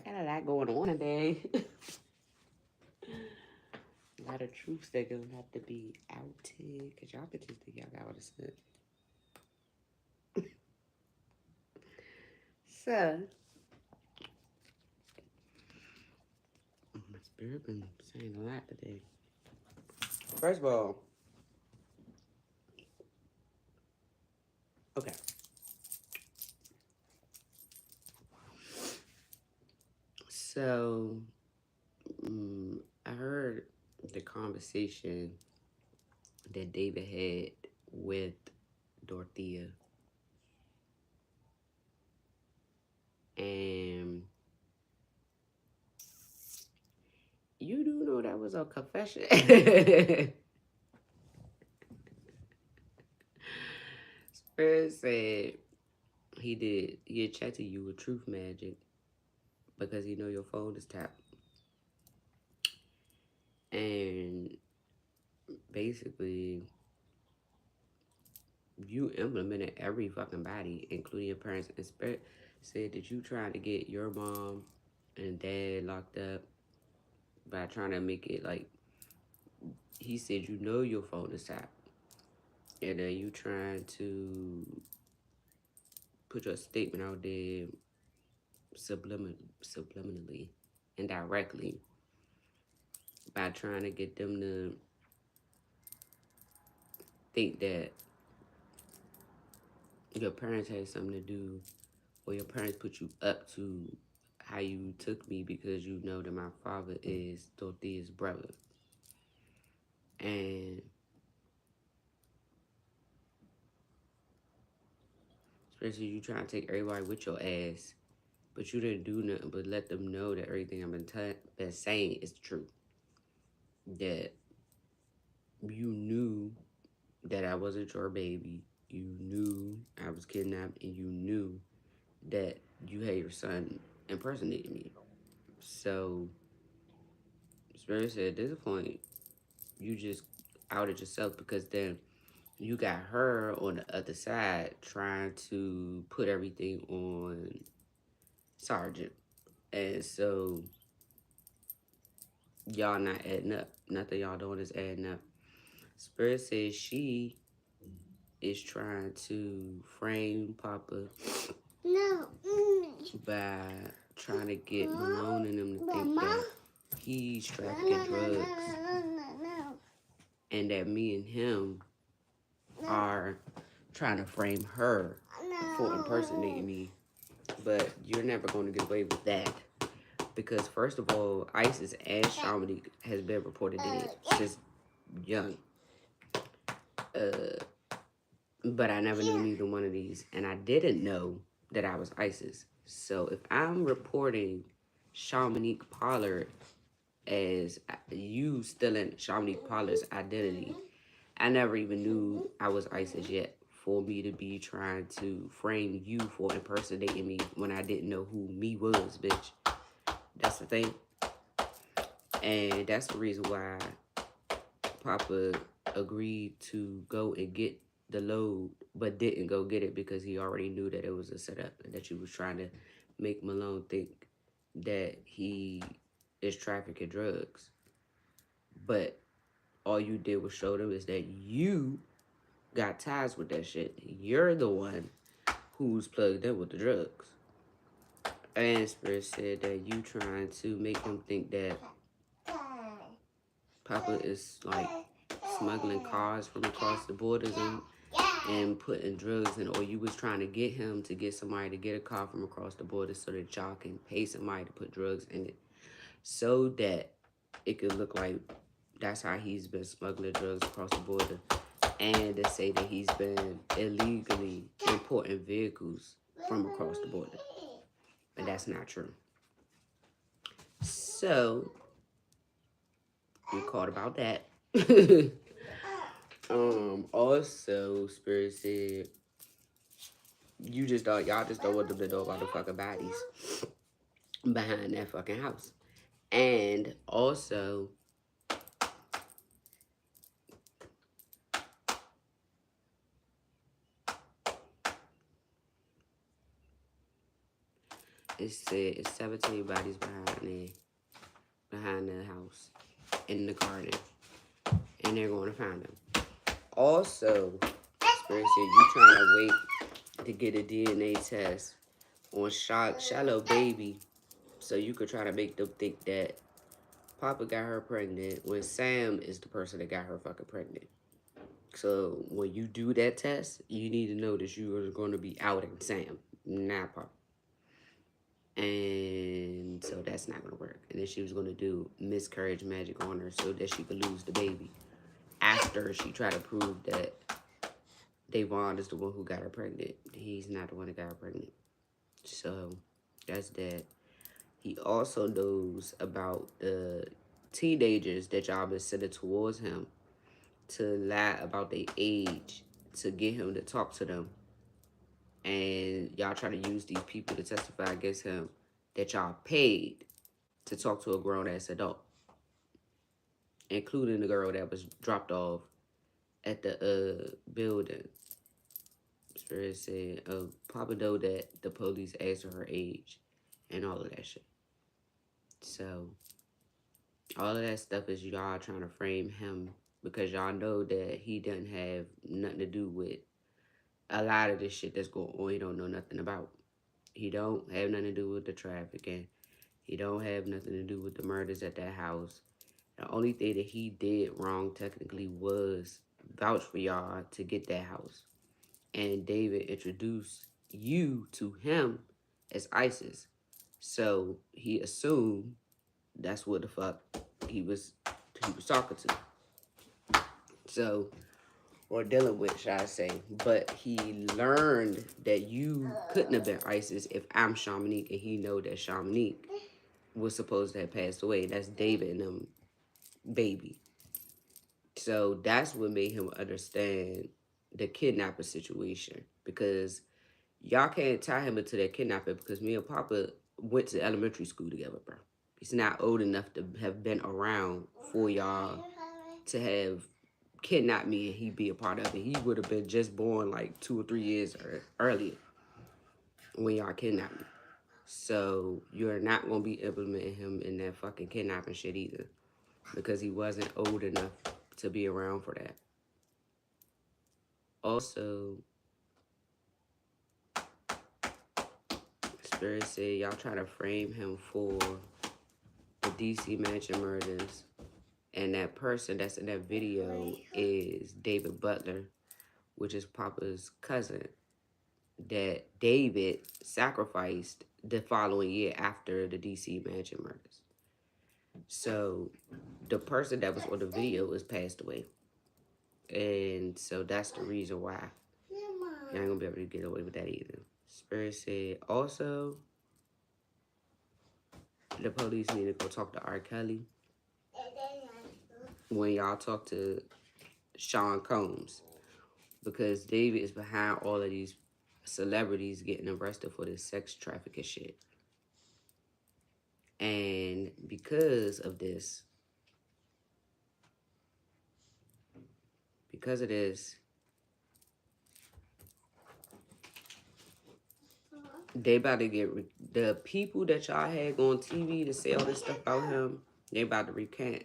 I got a lot going on today. A lot of truths that gonna have to be outed. Cause y'all bitches think y'all got what I said. So, my spirit been saying a lot today. First of all, okay. So, I heard the conversation that David had with Dorothea. And you do know that was a confession. Spirit said he had chatted you with truth magic because he know your phone is tapped. And basically, you implemented every fucking body, including your parents. And Spirit said that you trying to get your mom and dad locked up by trying to make it like, he said you know your phone is tapped. And then you trying to put your statement out there subliminally, indirectly, by trying to get them to think that your parents had something to do, or your parents put you up to how you took me because you know that my father is Dorothea's brother. And especially you trying to take everybody with your ass, but you didn't do nothing but let them know that everything I've been saying is the truth. That you knew that I wasn't your baby. You knew I was kidnapped, and you knew that you had your son impersonating me. So, Spirit said at this point, you just outed yourself, because then you got her on the other side trying to put everything on Sergeant. And so, y'all not adding up. Nothing y'all doing is adding up. Spirit says she is trying to frame Papa by trying to get Malone and them to think that he's trafficking drugs, and that me and him are trying to frame her for impersonating me. But you're never going to get away with that, because first of all, ISIS and Shamanique has been reported dead since young. But I never knew neither one of these, and I didn't know that I was ISIS. So if I'm reporting Shamanique Pollard as you stealing Shamanique Pollard's identity, I never even knew I was ISIS yet, for me to be trying to frame you for impersonating me when I didn't know who me was, bitch. That's the thing. And that's the reason why Papa agreed to go and get the load, but didn't go get it, because he already knew that it was a setup and that you was trying to make Malone think that he is trafficking drugs. But all you did was show them is that you got ties with that shit. You're the one who's plugged in with the drugs. And Spirit said that you trying to make him think that Papa is like smuggling cars from across the borders and putting drugs in, or you was trying to get him to get somebody to get a car from across the border so that y'all can pay somebody to put drugs in it, so that it could look like that's how he's been smuggling drugs across the border, and to say that he's been illegally importing vehicles from across the border. And that's not true. So, we caught about that. Also, Spirit said, y'all just don't want them to know about the fucking bodies behind that fucking house. And also, it said it's 17 bodies behind the house in the garden, and they're going to find them. Also, Spirit said you trying to wait to get a DNA test on Shallow Baby, so you could try to make them think that Papa got her pregnant when Sam is the person that got her fucking pregnant. So when you do that test, you need to know that you are going to be outing Sam, not Papa. And so that's not going to work. And then she was going to do miscarriage magic on her so that she could lose the baby after she tried to prove that Davon is the one who got her pregnant. He's not the one that got her pregnant. So that's that. He also knows about the teenagers that y'all been sending towards him to lie about their age to get him to talk to them. And y'all try to use these people to testify against him that y'all paid to talk to a grown-ass adult, including the girl that was dropped off at the building. Spirit said, Papa know that the police asked her age and all of that shit. So, all of that stuff is y'all trying to frame him because y'all know that he doesn't have nothing to do with a lot of this shit that's going on. He don't know nothing about. He don't have nothing to do with the trafficking. He don't have nothing to do with the murders at that house. The only thing that he did wrong technically was vouch for y'all to get that house. And David introduced you to him as ISIS. So he assumed that's what the fuck he was talking to. So, or dealing with, should I say. But he learned that you couldn't have been ISIS if I'm Shamanique, and he know that Shamanique was supposed to have passed away. That's David and them baby. So that's what made him understand the kidnapper situation, because y'all can't tie him into that kidnapping because me and Papa went to elementary school together, bro. He's not old enough to have been around for y'all to have kidnapped me and he be a part of it. He would have been just born like 2 or 3 years earlier when y'all kidnapped me. So you're not going to be implementing him in that fucking kidnapping shit either, because he wasn't old enough to be around for that. Also, Spirit said y'all try to frame him for the DC Mansion murders, and that person that's in that video is David Butler, which is Papa's cousin, that David sacrificed the following year after the DC Mansion murders. So the person that was on the video is passed away. And so that's the reason why. You ain't gonna be able to get away with that either. Spirit said also the police need to go talk to R. Kelly when y'all talk to Sean Combs, because David is behind all of these celebrities getting arrested for this sex trafficking shit. And because of this, they about to get the people that y'all had on TV to say all this stuff about him. They about to recant,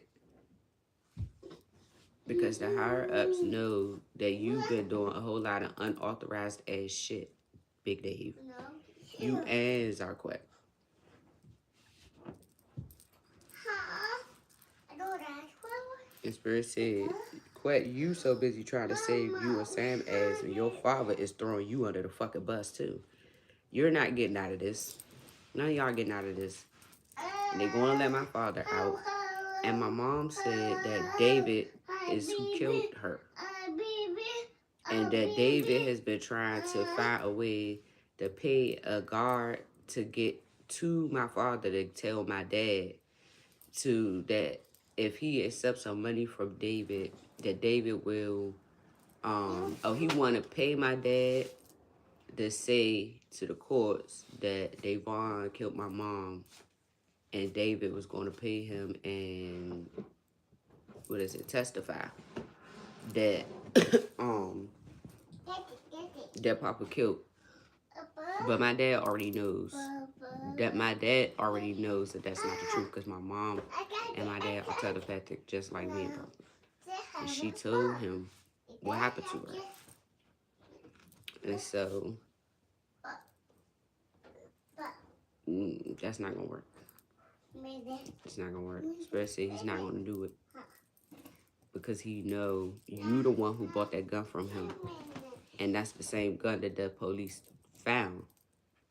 because the higher ups know that you've been doing a whole lot of unauthorized ass shit, Big Dave. You and Zarquette. And Spirit said, Quet, you so busy trying to save you and Sam ass, and your father is throwing you under the fucking bus too. You're not getting out of this. None of y'all getting out of this. And they're going to let my father out. And my mom said that David is who killed her. And that David has been trying to find a way to pay a guard to get to my father to tell my dad that if he accepts some money from David, that David will, he want to pay my dad to say to the courts that Davon killed my mom, and David was going to pay him and, testify that, that Papa killed. But my dad already knows. that my dad already knows that that's not the truth because my mom and my dad are telepathic just like me and Papa. And she told him what happened to her. And so, that's not going to work. It's not going to work. Spirit said he's not going to do it. Because he know you the one who bought that gun from him. And that's the same gun that the police found.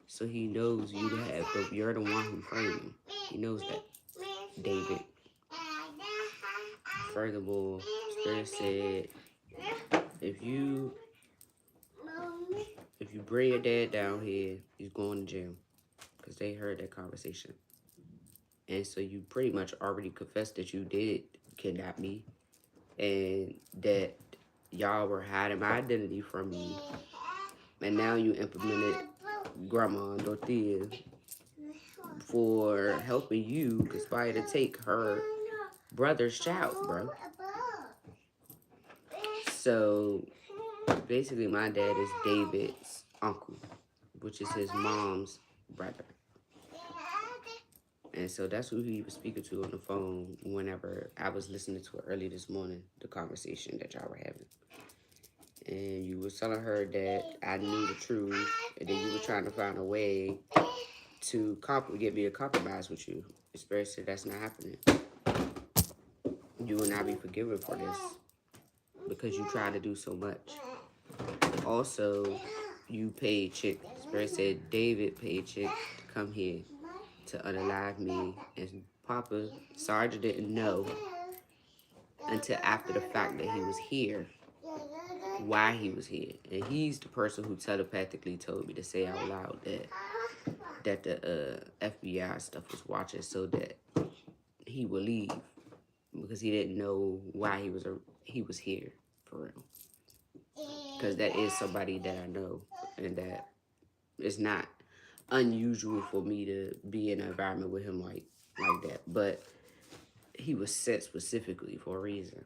So he knows you're the one who framed him. He knows that, David. Furthermore, Spirit said, if you bring your dad down here, he's going to jail. Because they heard that conversation. And so you pretty much already confessed that you did kidnap me. And that y'all were hiding my identity from me. And now you implemented Grandma Dorothea for helping you conspire to take her brother's child, bro. So basically my dad is David's uncle, which is his mom's brother. And so that's who he was speaking to on the phone whenever I was listening to it early this morning, the conversation that y'all were having. And you were telling her that I knew the truth and that you were trying to find a way to get me to compromise with you. The Spirit said that's not happening. You will not be forgiven for this because you tried to do so much. Also, you paid Chick. Spirit said David paid Chick to come here to unalive me, and Papa Sergeant didn't know until after the fact that he was here, why he was here. And he's the person who telepathically told me to say out loud that the FBI stuff was watching so that he would leave because he didn't know why he was here for real. Because that is somebody that I know, and that it's not unusual for me to be in an environment with him like that. But he was set specifically for a reason.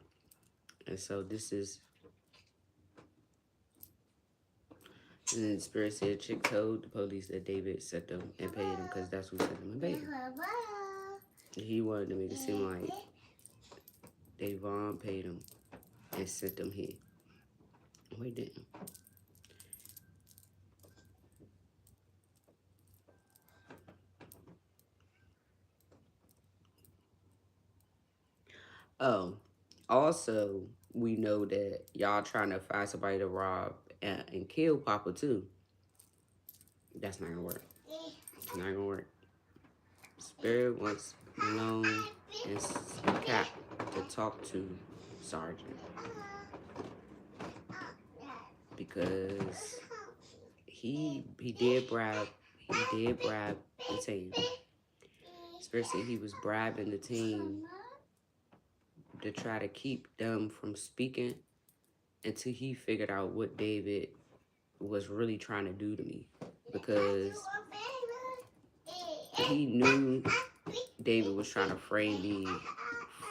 And so this is... And then the Spirit said Chick told the police that David sent them and paid him because that's who sent them and paid him. He wanted to make it seem like Davon paid him and sent them here. No, he didn't. Oh, also, we know that y'all trying to find somebody to rob and kill Papa too. That's not gonna work. It's not gonna work. Spirit wants Malone and Cap to talk to Sergeant because he did bribe the team. Spirit said he was bribing the team to try to keep them from speaking until he figured out what David was really trying to do to me, because he knew David was trying to frame me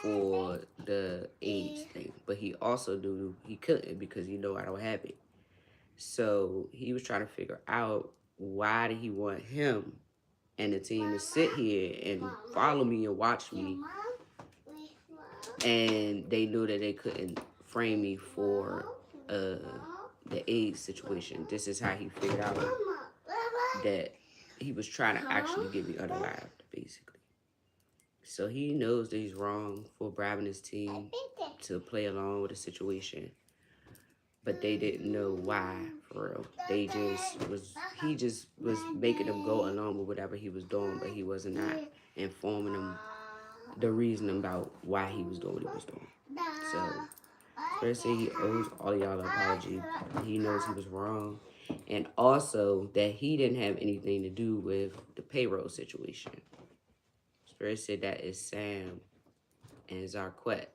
for the AIDS thing, but he also knew he couldn't because he know I don't have it. So he was trying to figure out why did he want him and the team to sit here and follow me and watch me, and they knew that they couldn't frame me for the AIDS situation. This is how he figured out that he was trying to actually get me unalived, basically. So he knows that he's wrong for bribing his team to play along with the situation, but they didn't know why, for real. He just was making them go along with whatever he was doing, but he was not informing them the reason about why he was doing what he was doing. So, first say he owes all of y'all an apology. He knows he was wrong. And also that he didn't have anything to do with the payroll situation. Spirit said that is Sam and Zarquette.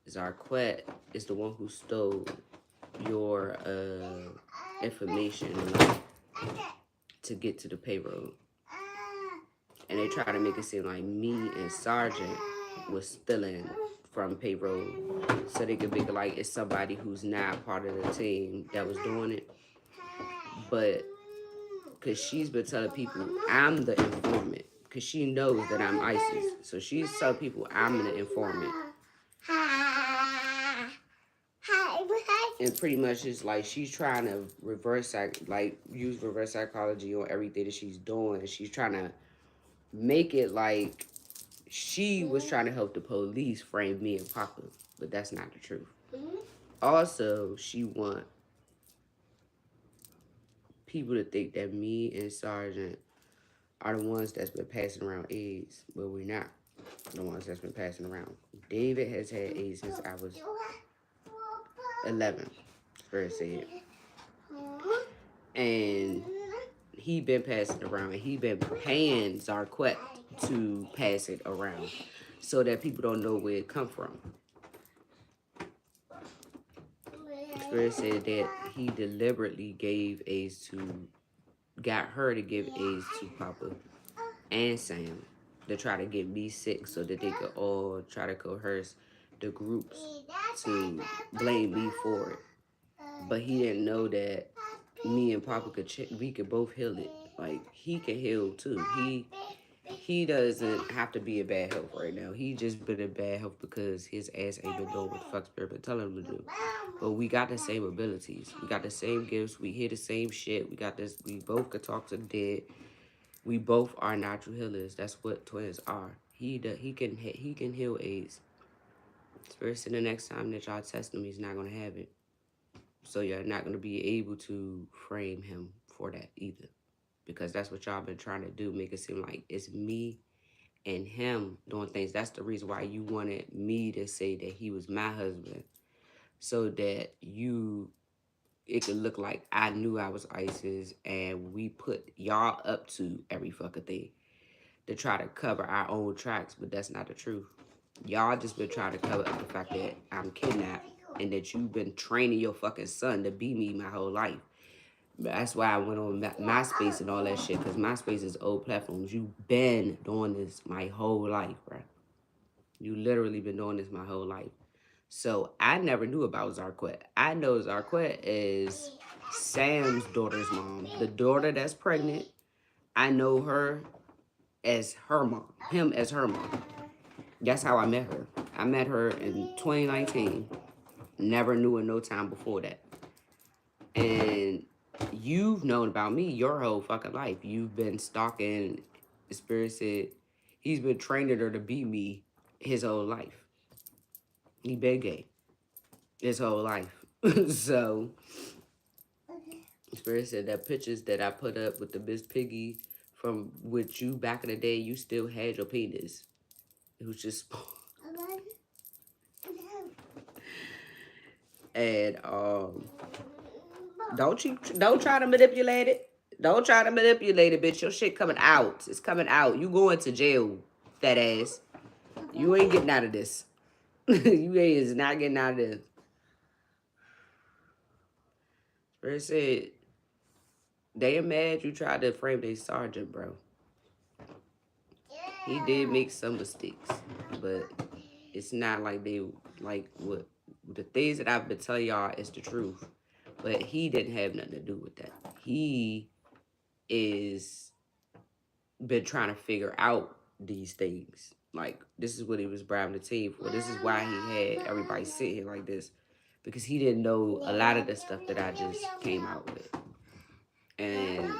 Zarquette is the one who stole your information to get to the payroll. And they try to make it seem like me and Sergeant was stealing from payroll so they could make it like it's somebody who's not part of the team that was doing it. But because she's been telling people I'm the informant because she knows that I'm ISIS. So she's telling people I'm the informant. And pretty much it's like she's trying to use reverse psychology on everything that she's doing. She's trying to make it like she was trying to help the police frame me and Papa, but that's not the truth. Also, she want people to think that me and Sergeant are the ones that's been passing around AIDS, but we're not the ones that's been passing around. David has had AIDS since I was 11, first said. And he been passing around, and he been paying Zarquette to pass it around so that people don't know where it come from. Spirit said that he deliberately got her to give AIDS to Papa and Sam to try to get me sick so that they could all try to coerce the groups to blame me for it. But he didn't know that me and Papa we could both heal it. Like, he can heal too. He doesn't have to be in bad health right now. He just been in bad health because his ass ain't been doing what the fuck Spirit been telling him to do. But we got the same abilities. We got the same gifts. We hear the same shit. We both could talk to the dead. We both are natural healers. That's what twins are. He can heal AIDS. Spirit said the next time that y'all test him, he's not gonna have it. So you're not gonna be able to frame him for that either. Because that's what y'all been trying to do, make it seem like it's me and him doing things. That's the reason why you wanted me to say that he was my husband, so that it could look like I knew I was ISIS and we put y'all up to every fucking thing to try to cover our own tracks, but that's not the truth. Y'all just been trying to cover up the fact that I'm kidnapped and that you've been training your fucking son to be me my whole life. That's why I went on MySpace and all that shit, because MySpace is old platforms. You've been doing this my whole life, bro. You literally been doing this my whole life. So I never knew about Zarquette. I know Zarquette is Sam's daughter's mom. The daughter that's pregnant, I know her as her mom. Him as her mom. That's how I met her. I met her in 2019. Never knew her no time before that. And you've known about me your whole fucking life. You've been stalking. The Spirit said he's been training her to be me his whole life. He been gay his whole life. So the Spirit said that pictures that I put up with the Miss Piggy from with you back in the day, you still had your penis. It was just and don't try to manipulate it. Don't try to manipulate it, bitch. Your shit coming out. It's coming out. You going to jail, fat ass. You ain't getting out of this. You is not getting out of this. Spirit said they are mad you tried to frame their sergeant, bro. He did make some mistakes, but it's not like they like what the things that I've been telling y'all is the truth. But he didn't have nothing to do with that. He is been trying to figure out these things. Like, this is what he was bribing the team for. This is why he had everybody sit here like this. Because he didn't know a lot of the stuff that I just came out with. And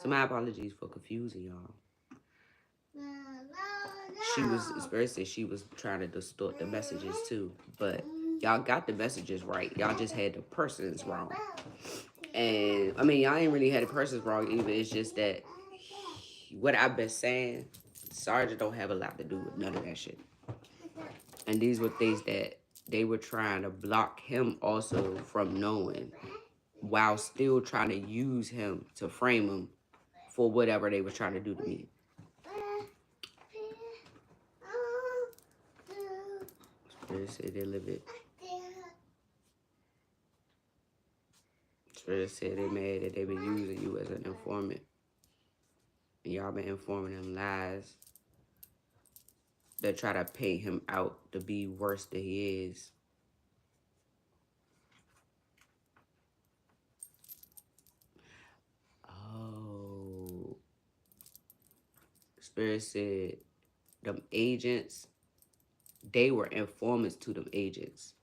so my apologies for confusing y'all. Spirit said she was trying to distort the messages too. But y'all got the messages right. Y'all just had the persons wrong. And I mean, y'all ain't really had the persons wrong either. It's just that what I've been saying, Sergeant don't have a lot to do with none of that shit. And these were things that they were trying to block him also from knowing, while still trying to use him to frame him for whatever they were trying to do to me. Spirit said they live it. Spirit said they mad that they been using you as an informant. And y'all been informing them lies that try to paint him out to be worse than he is. Spirit said them agents, they were informants to them agents.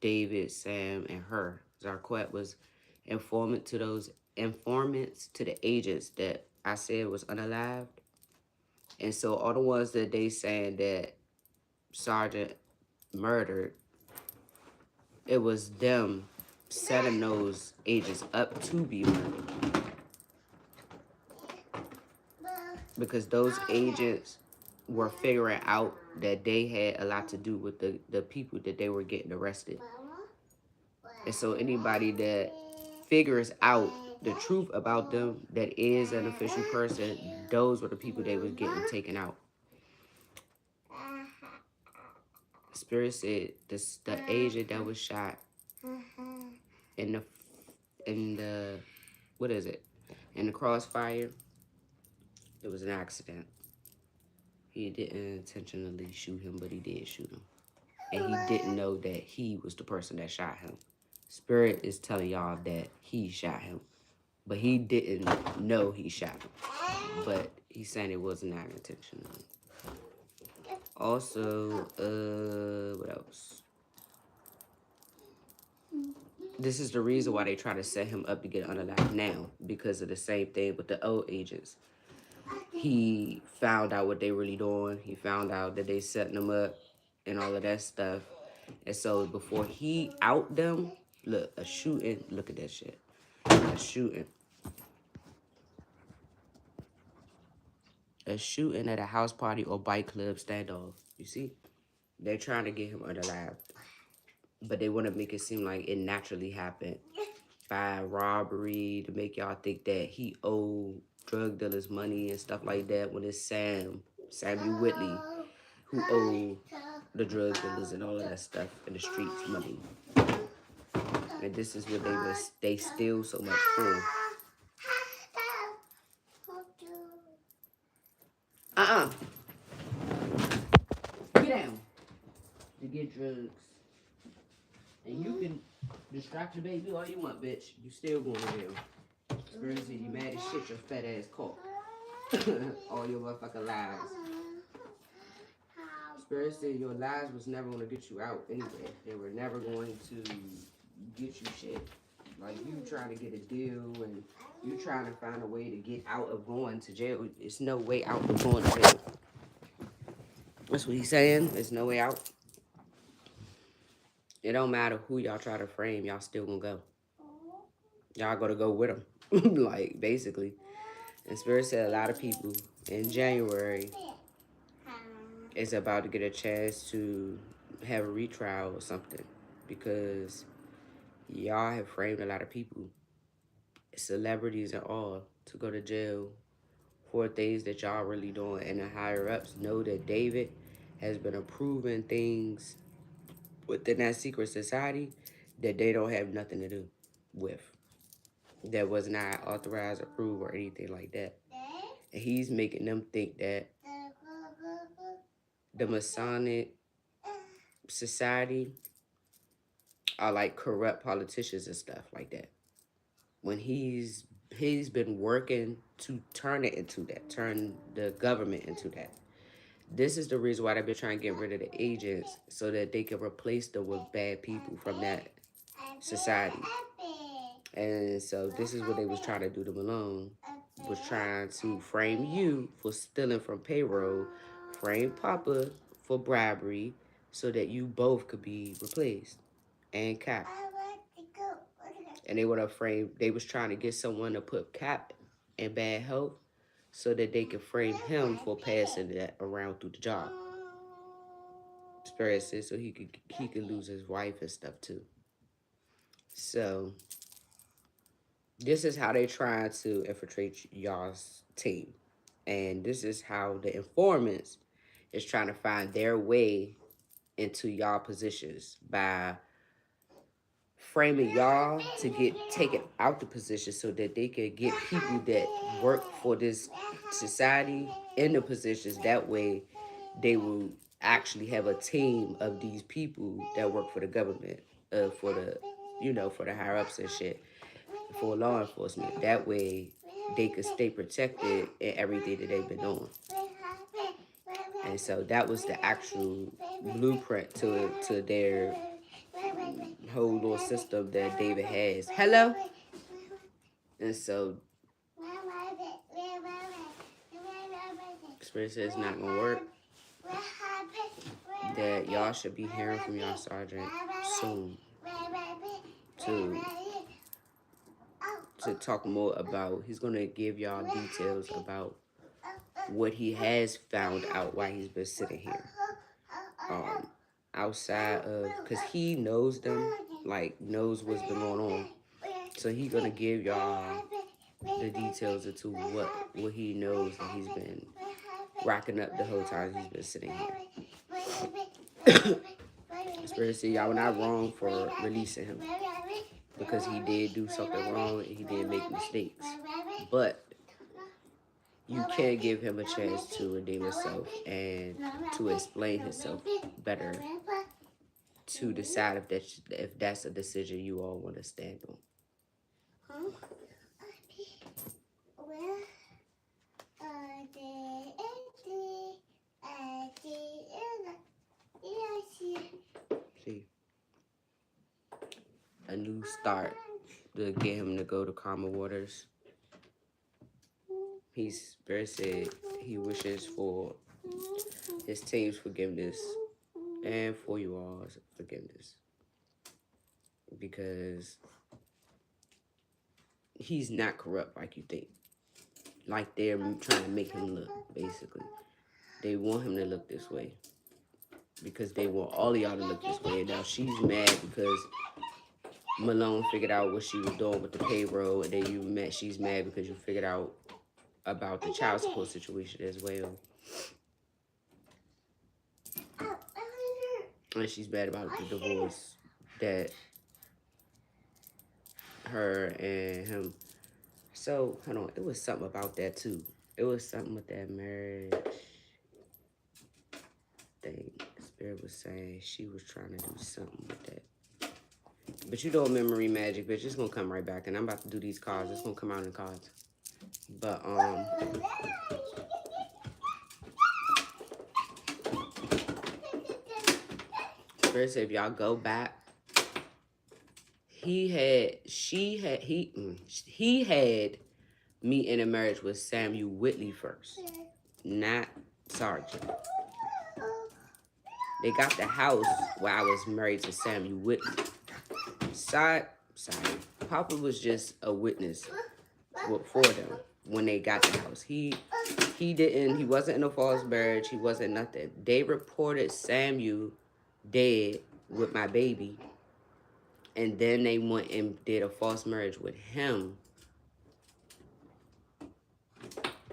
David, Sam, and her. Zarquette was informants to the agents that I said was unalived. And so all the ones that they saying that Sergeant murdered, it was them setting those agents up to be murdered. Because those agents were figuring out that they had a lot to do with the people that they were getting arrested. And so anybody that figures out the truth about them that is an official person, those were the people they was getting taken out. Spirit said this, the agent that was shot in the what is it? In the crossfire, it was an accident. He didn't intentionally shoot him, but he did shoot him. And he didn't know that he was the person that shot him. Spirit is telling y'all that he shot him, but he didn't know he shot him. But he's saying it was not intentionally. Also, what else? This is the reason why they try to set him up to get unalive now, because of the same thing with the old agents. He found out what they really doing. He found out that they setting him up and all of that stuff. And so before he out them, look, a shooting, look at that shit. A shooting. A shooting at a house party or bike club standoff. You see? They're trying to get him unalive. But they want to make it seem like it naturally happened by robbery to make y'all think that he owed drug dealers money and stuff like that, when it's Samuel Whitley, who owed the drug dealers and all of that stuff in the streets money. And this is what they steal so much for. Get down. To get drugs. And you can distract your baby all you want, bitch. You still going to jail. Spirit said you mad as shit, your fat ass caught. All your motherfucking lies. Spirit said your lies was never going to get you out anyway. They were never going to get you shit. Like, you trying to get a deal and you trying to find a way to get out of going to jail. There's no way out of going to jail. That's what he's saying. There's no way out. It don't matter who y'all try to frame. Y'all still gonna go. Y'all gotta go with them. Like, basically. And Spirit said a lot of people in January is about to get a chance to have a retrial or something, because y'all have framed a lot of people, celebrities and all, to go to jail for things that y'all really doing. And the higher ups know that David has been approving things within that secret society that they don't have nothing to do with, that was not authorized, approved, or anything like that. And he's making them think that the Masonic society are like corrupt politicians and stuff like that, when he's been working to turn it into that, turn the government into that. This is the reason why they've been trying to get rid of the agents, so that they can replace them with bad people from that society. And so this is what they was trying to do to Malone, was trying to frame you for stealing from payroll, frame Papa for bribery, so that you both could be replaced and Cap. And they would have framed, they was trying to get someone to put Cap in bad health so that they could frame him for passing that around through the job. Spirit said so he could lose his wife and stuff too. So this is how they try to infiltrate y'all's team. And this is how the informants is trying to find their way into y'all positions, by framing y'all to get taken out the position so that they can get people that work for this society in the positions. That way they will actually have a team of these people that work for the government, for the, for the higher ups and shit, for law enforcement. That way they could stay protected in everything that they've been doing. And so that was the actual blueprint to their whole little system that David has. Hello? And so Spirit says it's not gonna work. That y'all should be hearing from y'all sergeant soon to talk more about. He's gonna give y'all details about what he has found out while he's been sitting here. Outside of, because he knows them, like knows what's been going on. So he's gonna give y'all the details into what he knows that he's been racking up the whole time he's been sitting here. Spirit said y'all were not wrong for releasing him, because he did do something wrong and he did make mistakes. But you can give him a chance to redeem himself and to explain himself better, to decide if that's a decision you all want to stand on. See, a new start to get him to go to calmer waters. Spirit said he wishes for his team's forgiveness and for you all's forgiveness, because he's not corrupt like you think. Like they're trying to make him look, basically. They want him to look this way because they want all of y'all to look this way. And now she's mad because Malone figured out what she was doing with the payroll, and then she's mad because you figured out about the child support situation as well. And she's mad about the divorce that her and him. So, hold on. It was something about that, too. It was something with that marriage thing. Spirit was saying she was trying to do something with that. But you know, memory magic, bitch. It's going to come right back. And I'm about to do these cards. It's going to come out in cards. But, Spirit said if y'all go back, he had me in a marriage with Samuel Whitley first, not Sergeant. They got the house while I was married to Samuel Whitley. Sorry, Papa was just a witness for them when they got the house. He wasn't in a false marriage. He wasn't nothing. They reported Samuel dead with my baby, and then they went and did a false marriage with him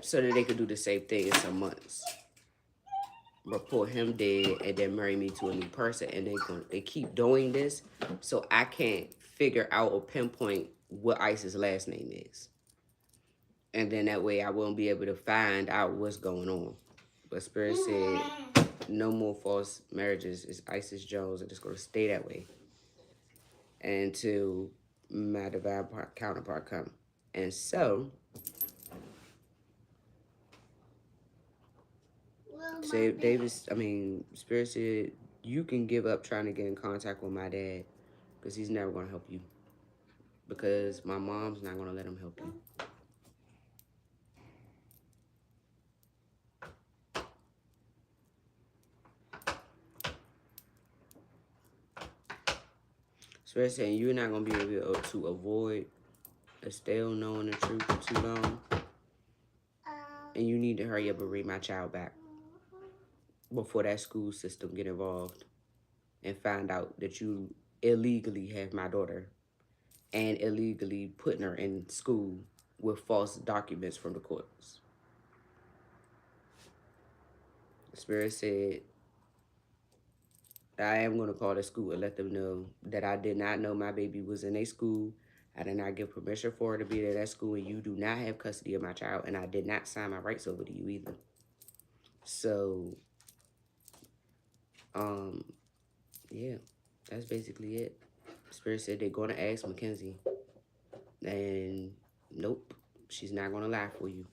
so that they could do the same thing in some months. Report him dead and then marry me to a new person, and they keep doing this, so I can't figure out or pinpoint what Ice's last name is, and then that way I won't be able to find out what's going on. But Spirit said no more false marriages. It's Isis Jones, and it's going to stay that way until my divine counterpart come. And so Spirit said you can give up trying to get in contact with my dad, because he's never going to help you, because my mom's not going to let him help you. Spirit saying you're not going to be able to avoid Estelle knowing the truth for too long, and you need to hurry up and bring my child back before that school system get involved and find out that you illegally have my daughter and illegally putting her in school with false documents from the courts. The Spirit said I am going to call the school and let them know that I did not know my baby was in a school. I did not give permission for her to be at that school, and you do not have custody of my child, and I did not sign my rights over to you either. So, yeah, that's basically it. Spirit said they're going to ask Mackenzie, and nope, she's not going to lie for you.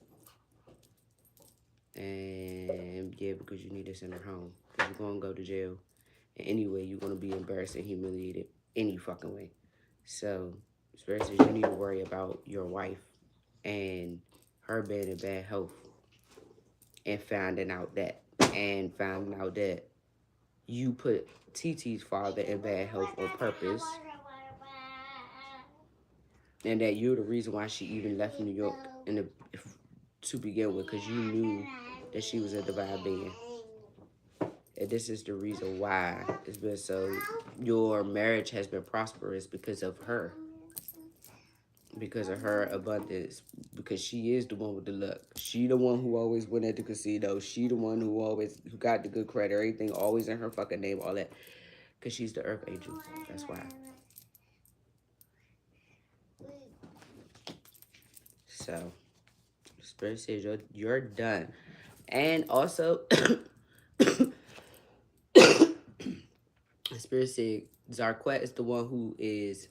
And yeah, because you need to send her home. Because you're going to go to jail. And anyway, you're going to be embarrassed and humiliated any fucking way. So, Spirit says you need to worry about your wife and her being in bad health and finding out that you put TT's father in bad health on purpose and that you're the reason why she even left New York to begin with, because you knew that she was a divine being. And this is the reason why it's been so, your marriage has been prosperous because of her. Because of her abundance. Because she is the one with the luck. She the one who always went at the casino. She the one who got the good credit. Everything always in her fucking name, all that. Because she's the earth angel. That's why. So, Spirit says you're done. And also, Spirit said Zarquette is the one who is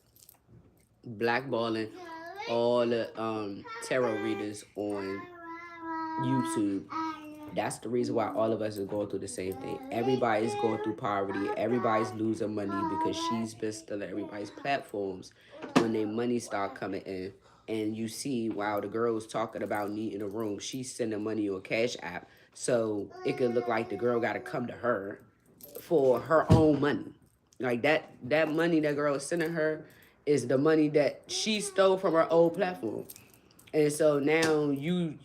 blackballing all the tarot readers on YouTube. That's the reason why all of us are going through the same thing. Everybody's going through poverty. Everybody's losing money because she's been stealing everybody's platforms when their money start coming in. And you see, while the girl's talking about needing a room, she's sending money on Cash App. So it could look like the girl got to come to her for her own money. Like that money that girl is sending her is the money that she stole from her old platform. And so now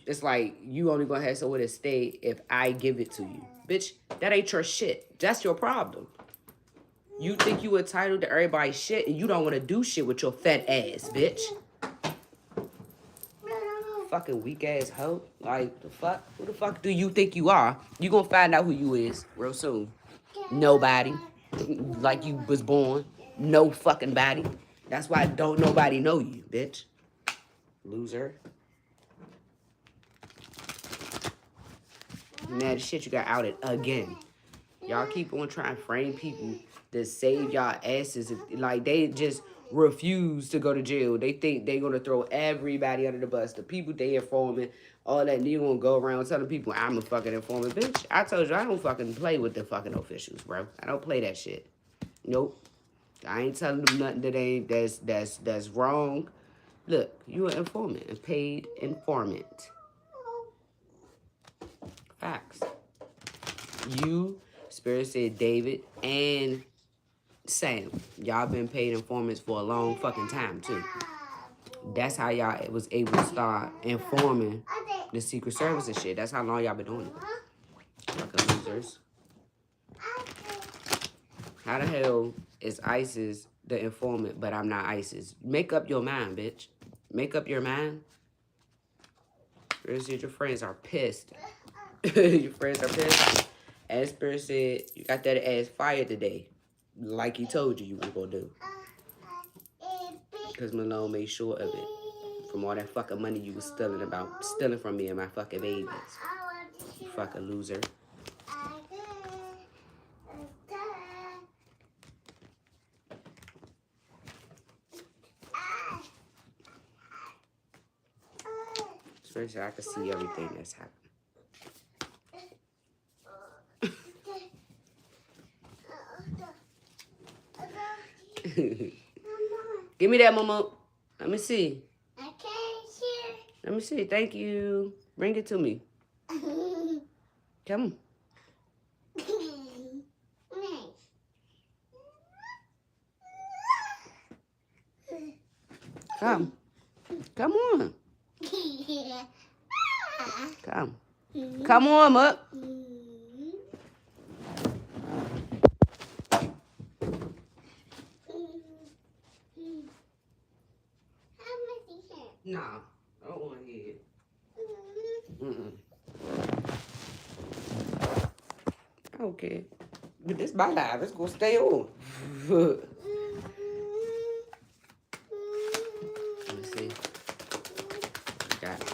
it's like you only gonna have somewhere to stay if I give it to you. Bitch, that ain't your shit. That's your problem. You think you entitled to everybody's shit and you don't want to do shit with your fat ass, bitch. Fucking weak ass hoe. Like, the fuck? Who the fuck do you think you are? You gonna find out who you is real soon. Nobody. Like you was born. No fucking body. That's why don't nobody know you, bitch. Loser. Man, shit, you got outed again. Y'all keep on trying to frame people to save y'all asses. Like, they just refuse to go to jail. They think they gonna throw everybody under the bus. The people they informing, all that. And you gonna go around telling people I'm a fucking informant. Bitch, I told you I don't fucking play with the fucking officials, bro. I don't play that shit. Nope. I ain't telling them nothing that ain't that's wrong. Look, you an informant, a paid informant. Facts. You, Spirit said David, and Sam. Y'all been paid informants for a long fucking time, too. That's how y'all was able to start informing the Secret Service and shit. That's how long y'all been doing it. Fucking losers. How the hell is ISIS the informant, but I'm not ISIS? Make up your mind, bitch. Make up your mind. Spirit said your friends are pissed. Your friends are pissed. And Spirit said you got that ass fired today. Like he told you was gonna do. Because Malone made sure of it. From all that fucking money you was stealing from me and my fucking babies. You fucking loser. Spirit said I can see everything that's happening. Give me that, Mama. Let me see. I can't see. Let me see. Thank you. Bring it to me. Come. Come. Come on. Come. Come on, Muck. Nah, I don't want to hear it. Okay. But this my life. It's going to stay on. Let me see. Got it.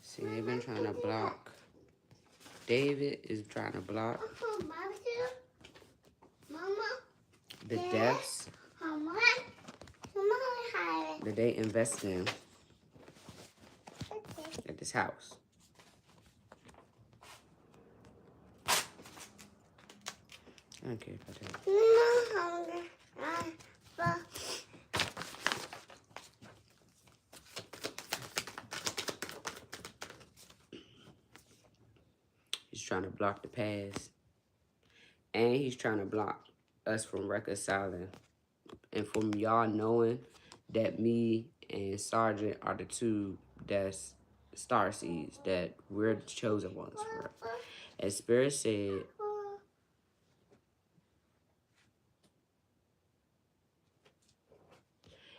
See, they've been trying to block. David is trying to block. Mama? the deaths that they invest in at this house. I don't care about that. He's trying to block the past. And he's trying to block us from reconciling. And from y'all knowing that me and Sergeant are the two that's star seeds, that we're the chosen ones for it. As Spirit said,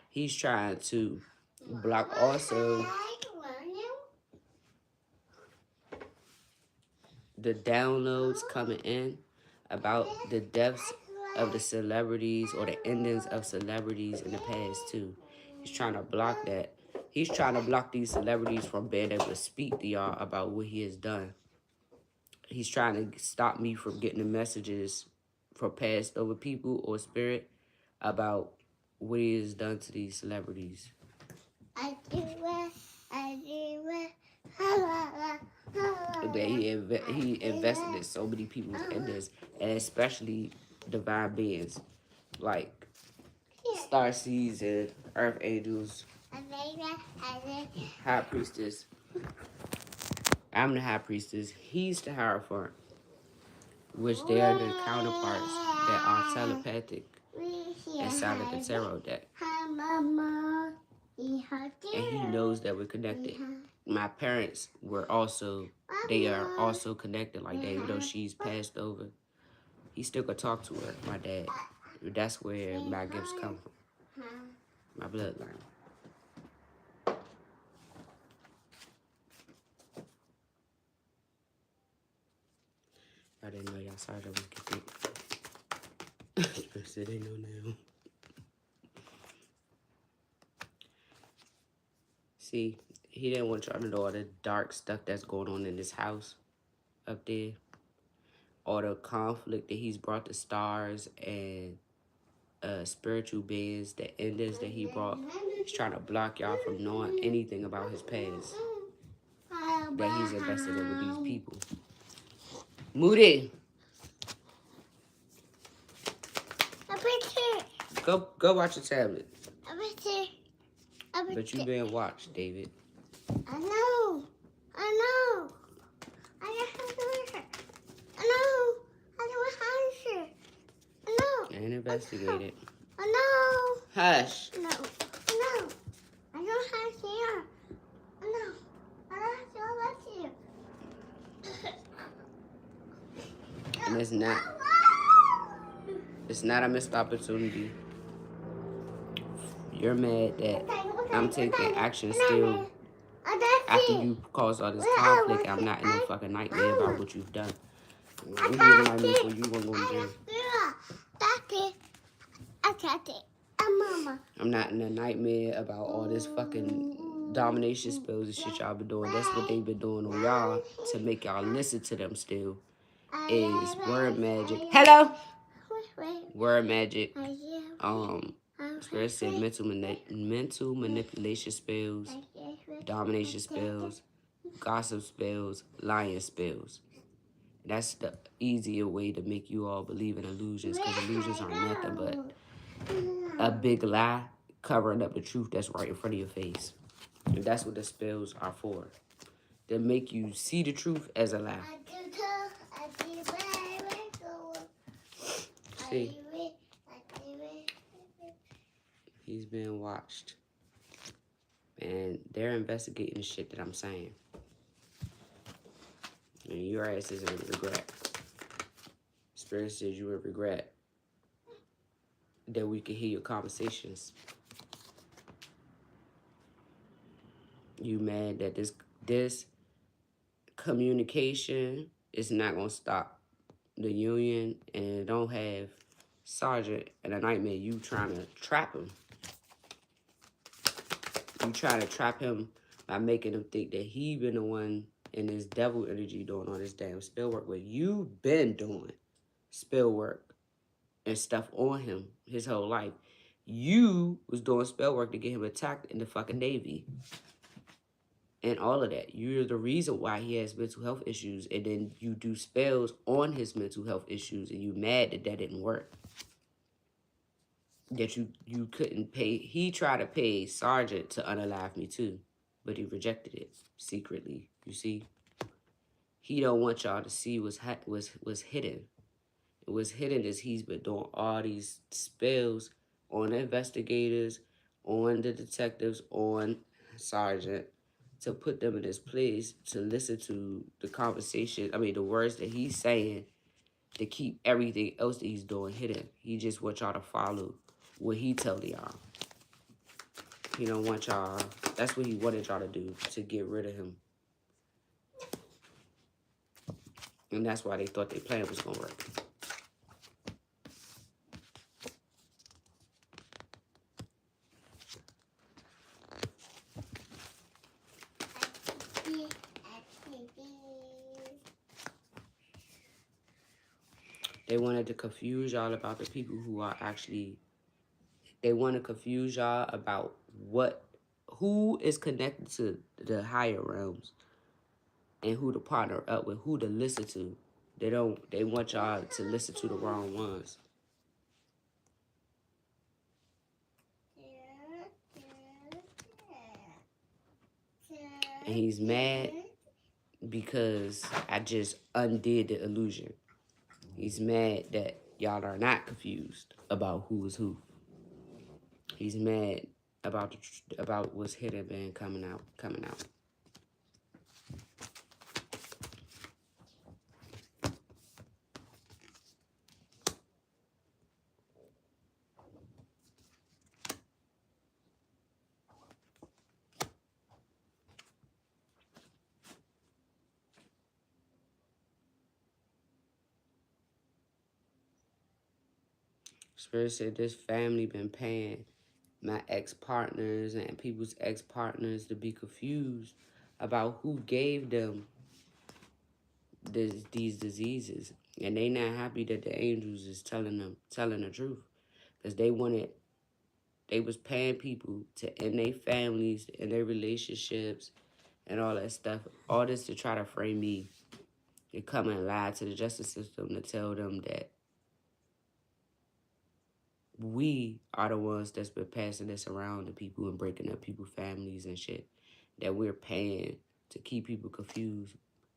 he's trying to block also the downloads coming in about the deaths of the celebrities or the endings of celebrities in the past too. He's trying to block that. He's trying to block these celebrities from being able to speak to y'all about what he has done. He's trying to stop me from getting the messages from past over people or Spirit about what he has done to these celebrities. That he invested in so many people's endings, and especially divine beings like star seeds and earth angels, high priestess. I'm the high priestess. He's the Hierophant, which they are the counterparts that are telepathic inside of the tarot deck. And he knows that we're connected. My parents were also, they are also connected like that. Even though she's passed over, he still could talk to her, my dad. That's where my gifts come from, my bloodline. I didn't know y'all saw that we could think. I said they know now. See, he didn't want y'all to know all the dark stuff that's going on in this house up there. All the conflict that he's brought to stars and spiritual beings, the endings that he brought. He's trying to block y'all from knowing anything about his past that he's invested in with these people. Moody. Go watch your tablet. But you being watched, David. I know. I have to listen. I know. I know. I know. And investigate it. I know. Hush. No. I know. I don't have to hear. I know. I don't have to let you. And it's not a missed opportunity. You're mad that I'm taking action still after you caused all this conflict. I'm not in no fucking nightmare about what you've done. I'm here in nightmare for you won't go to jail. I'm not in a nightmare about all this fucking domination spells and shit y'all been doing. That's what they've been doing on y'all to make y'all listen to them still. Is word magic. Hello? Word magic. Spirit said mental manipulation spells, domination spells, gossip spells, lying spells. That's the easier way to make you all believe in illusions, because illusions are nothing but a big lie covering up the truth that's right in front of your face. And that's what the spells are for. To make you see the truth as a lie. See? He's being watched. And they're investigating the shit that I'm saying. And your ass is in regret. Spirit says you will regret that we can hear your conversations. You mad that this communication is not going to stop the union, and it don't have Sergeant in a nightmare. You trying to trap him. You trying to trap him by making him think that he been the one in this devil energy doing all this damn spell work. What you been doing spell work and stuff on him his whole life. You was doing spell work to get him attacked in the fucking Navy. And all of that. You're the reason why he has mental health issues. And then you do spells on his mental health issues. And you mad that that didn't work. That you couldn't pay. He tried to pay Sergeant to unalive me too. But he rejected it secretly. You see? He don't want y'all to see what's hidden. What's hidden is he's been doing all these spells on the investigators, on the detectives, on Sergeant, to put them in this place to listen to the conversation. I mean, the words that he's saying to keep everything else that he's doing hidden. He just wants y'all to follow what he tell y'all. He don't want y'all. That's what he wanted y'all to do, to get rid of him. And that's why they thought their plan was gonna work. They wanted to confuse y'all about the people who are actually. They want to confuse y'all about who is connected to the higher realms and who to partner up with, who to listen to. They want y'all to listen to the wrong ones. And he's mad because I just undid the illusion. He's mad that y'all are not confused about who is who. He's mad about what's hidden and coming out. Spirit said this family been paying my ex-partners and people's ex-partners to be confused about who gave them these diseases. And they not happy that the angels is telling the truth. Because they was paying people to end their families and their relationships and all that stuff. All this to try to frame me. They come and lie to the justice system to tell them that we are the ones that's been passing this around to people and breaking up people's families and shit. That we're paying to keep people confused.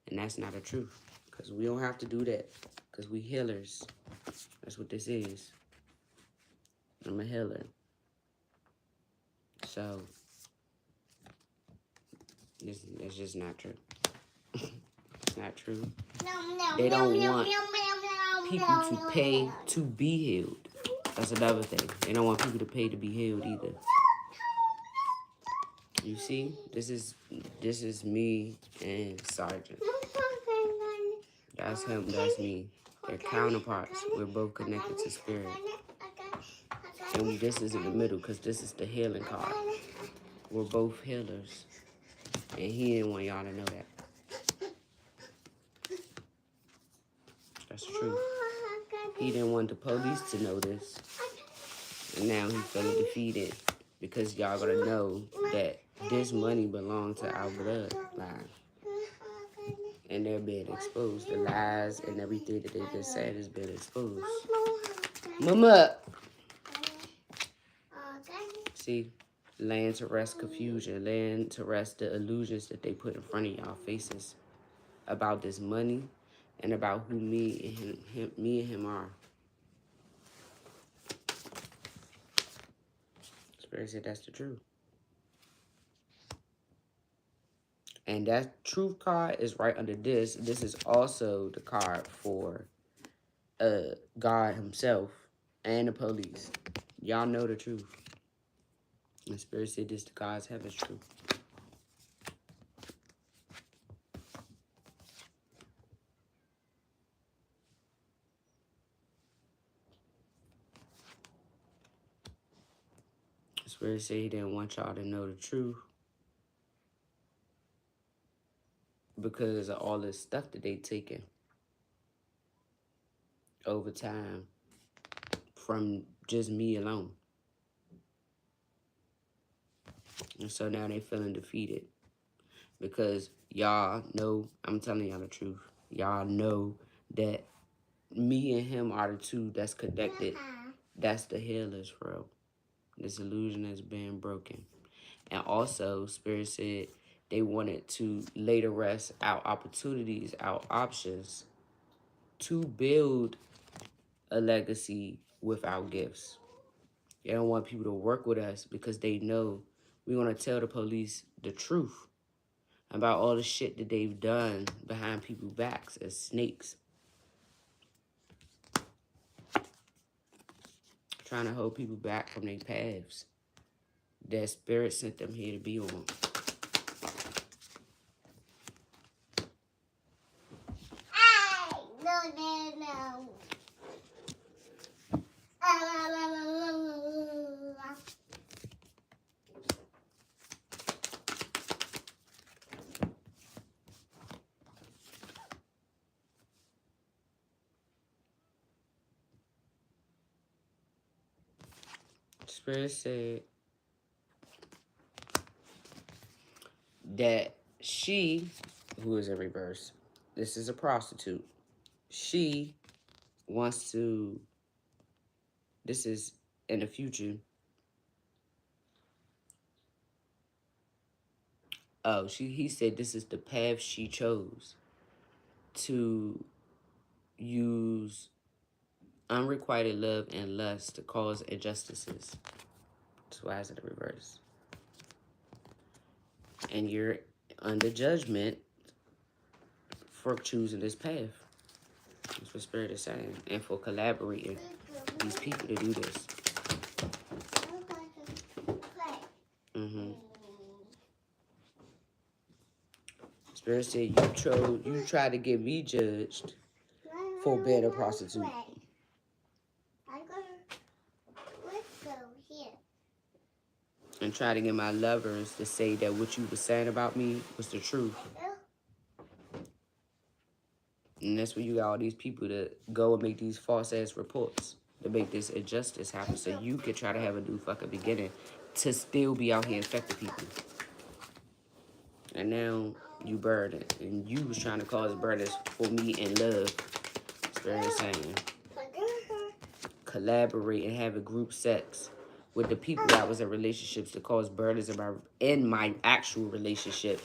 And that's not the truth. Because we don't have to do that. Because we healers. That's what this is. I'm a healer. So, it's just not true. It's not true. They don't want people to pay to be healed. That's another thing. They don't want people to pay to be healed either. You see, this is me and Sergeant. That's him, that's me. They're counterparts. We're both connected to spirit. And this is in the middle because this is the healing card. We're both healers. And he didn't want y'all to know that. That's true. He didn't want the police to know this. And now he's feeling defeated because y'all gonna know that this money belongs to our bloodline. And they're being exposed. The lies and everything that they've been said has been exposed. Mama! See? Laying to rest confusion. Laying to rest the illusions that they put in front of y'all faces. About this money. And about who me and him are. Spirit said that's the truth. And that truth card is right under this. This is also the card for God himself and the police. Y'all know the truth. And Spirit said this to God's heaven's truth. Spirit said he didn't want y'all to know the truth because of all this stuff that they taken over time. from just me alone. And so now they feeling defeated because y'all know, I'm telling y'all the truth. Y'all know that me and him are the two that's connected. That's the healers, bro. This illusion has been broken. And also, Spirit said they wanted to lay to rest our opportunities, our options to build a legacy with our gifts. They don't want people to work with us because they know we're going to tell the police the truth about all the shit that they've done behind people's backs as snakes. Trying to hold people back from their paths that Spirit sent them here to be on. No. Spirit said that she, who is in reverse, this is a prostitute. She wants to, this is in the future. Oh, he said this is the path she chose to use unrequited love and lust to cause injustices. That's why it's in the reverse. And you're under judgment for choosing this path. That's what Spirit is saying. And for collaborating these people to do this. Spirit said you tried to get me judged for being a prostitute. And try to get my lovers to say that what you were saying about me was the truth. And that's where you got all these people to go and make these false-ass reports to make this injustice happen so you could try to have a new fucking beginning to still be out here infecting people. And now you burdened. And you was trying to cause burdens for me in love. Spirit is saying. Collaborate and have a group sex with the people that was in relationships to cause burdens in my actual relationship.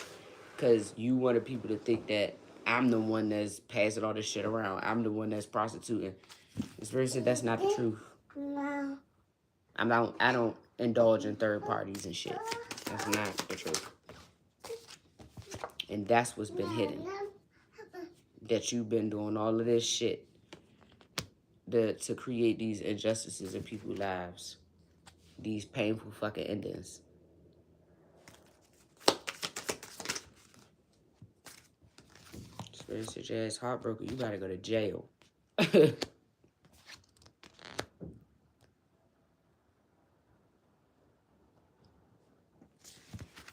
Because you wanted people to think that I'm the one that's passing all this shit around. I'm the one that's prostituting. The Spirit said that's not the truth. No. I don't indulge in third parties and shit. That's not the truth. And that's what's been hidden. That you've been doing all of this shit to create these injustices in people's lives. These painful fucking endings. Spirit said your ass heartbroken. You gotta go to jail.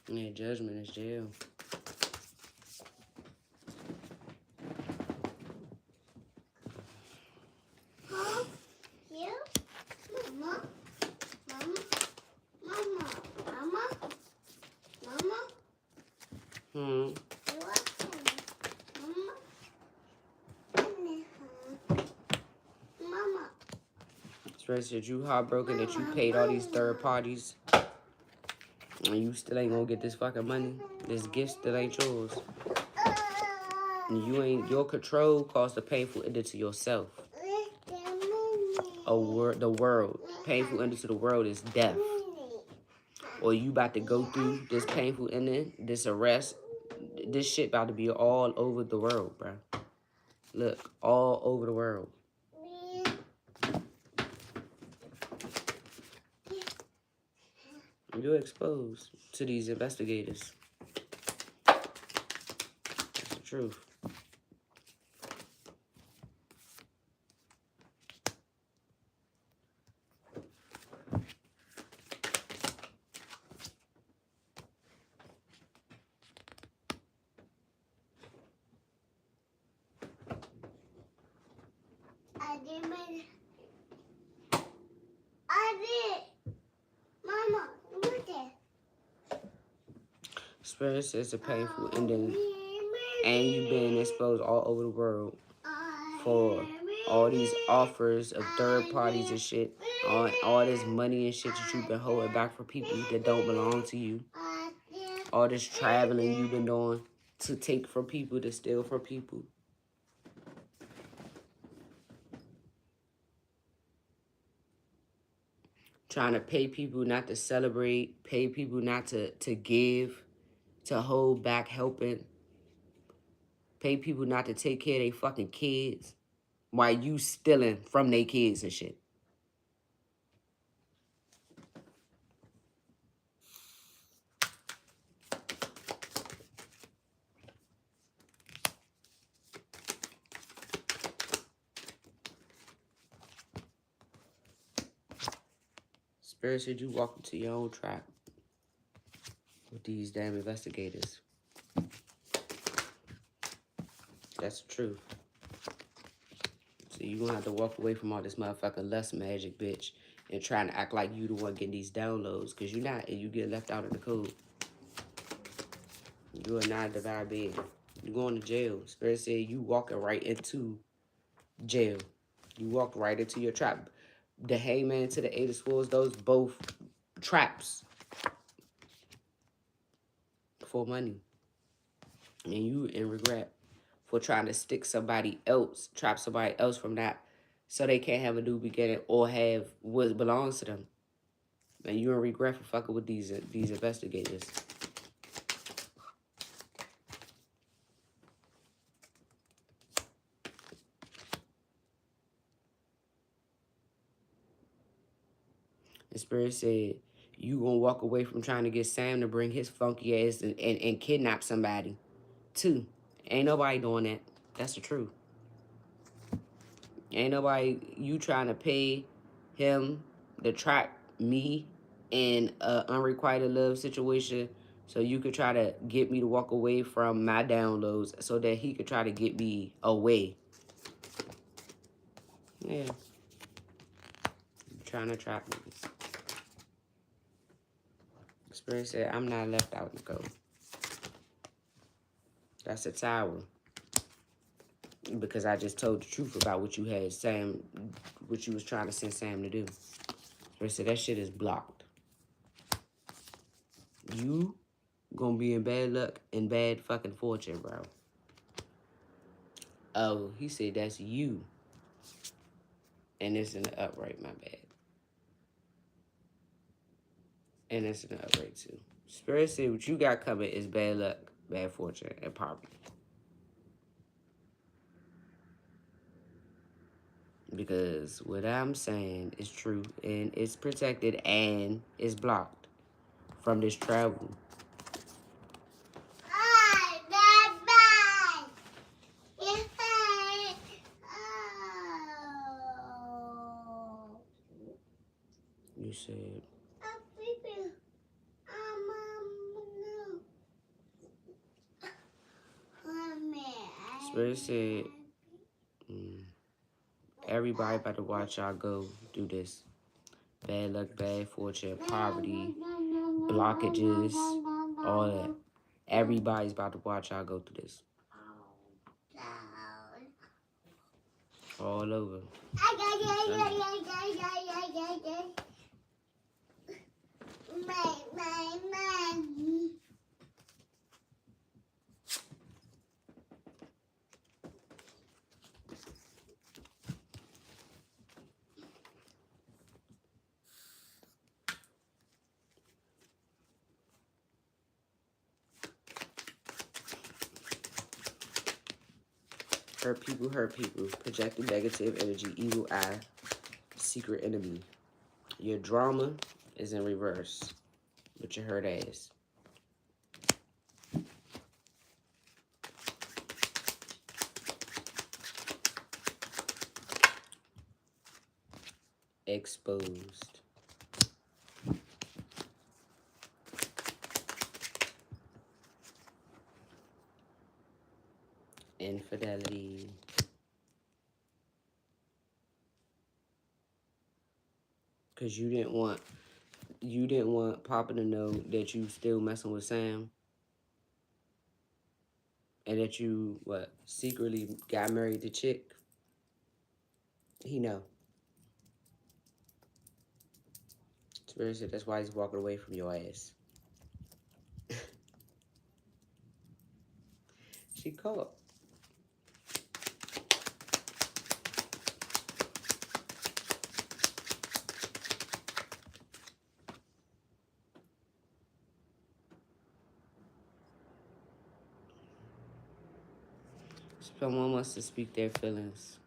Yeah, judgment is jail. Huh? You? Mama? Hmm. Mama. Spirit said you heartbroken that you paid all these third parties and you still ain't gonna get this fucking money. This gift still ain't yours. And your control caused a painful ending to yourself. The world. Painful ending to the world is death. Or you about to go through this painful ending, this arrest. This shit about to be all over the world, bro. Look, all over the world. You're exposed to these investigators. That's the truth. Spirit says a painful ending, and you've been exposed all over the world for all these offers of third parties and shit, all this money and shit that you've been holding back for people that don't belong to you, all this traveling you've been doing to take from people, to steal from people. Trying to pay people not to celebrate, pay people not to give, to hold back helping, pay people not to take care of their fucking kids while you stealing from their kids and shit. Spirit said you walk into your own trap with these damn investigators. That's the truth. So you gonna have to walk away from all this motherfucking lust magic, bitch, and trying to act like you the one getting these downloads, cause you're not, and you get left out of the code. You are not the divine being. You going to jail. Spirit said you walking right into jail. You walked right into your trap. The hangman to the eight of swords, those both traps for money. And you in regret for trying to stick somebody else, trap somebody else from that, so they can't have a new beginning or have what belongs to them. And you in regret for fucking with these investigators. The spirit said you gonna walk away from trying to get Sam to bring his funky ass and kidnap somebody too. Ain't nobody doing that. That's the truth. Ain't nobody, you trying to pay him to trap me in an unrequited love situation so you could try to get me to walk away from my downloads so that he could try to get me away. Yeah. Trying to trap me. Spirit said, I'm not left out in the cold. That's a tower. Because I just told the truth about what you had Sam, what you was trying to send Sam to do. Spirit said, that shit is blocked. You gonna be in bad luck and bad fucking fortune, bro. Oh, he said that's you. And it's in the upright, my bad. And it's in the upright too. Spirit said what you got coming is bad luck, bad fortune, and poverty. Because what I'm saying is true and it's protected and it's blocked from this travel. You said. Spirit said, everybody about to watch y'all go do this. Bad luck, bad fortune, poverty, blockages, all that. Everybody's about to watch y'all go through this. All over. Hurt people. Projected negative energy, evil eye, secret enemy. Your drama is in reverse, but your hurt ass. Exposed. Infidelity. Because you didn't want Papa to know that you still messing with Sam. And that you, what, secretly got married to chick. He know. Spirit said that's why he's walking away from your ass. She caught. Someone wants to speak their feelings.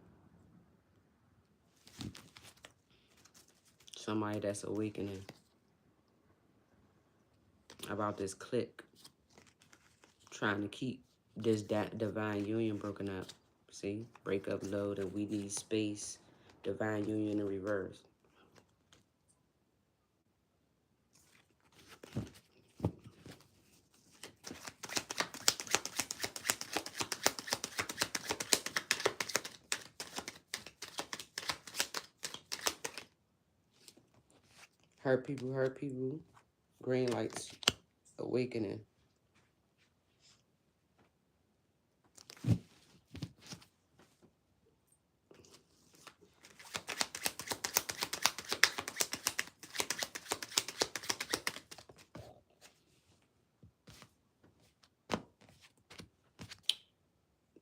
Somebody that's awakening about this clique trying to keep this divine union broken up. See? Break up load and we need space. Divine union in reverse. Hurt people, hurt people. Green lights. Awakening.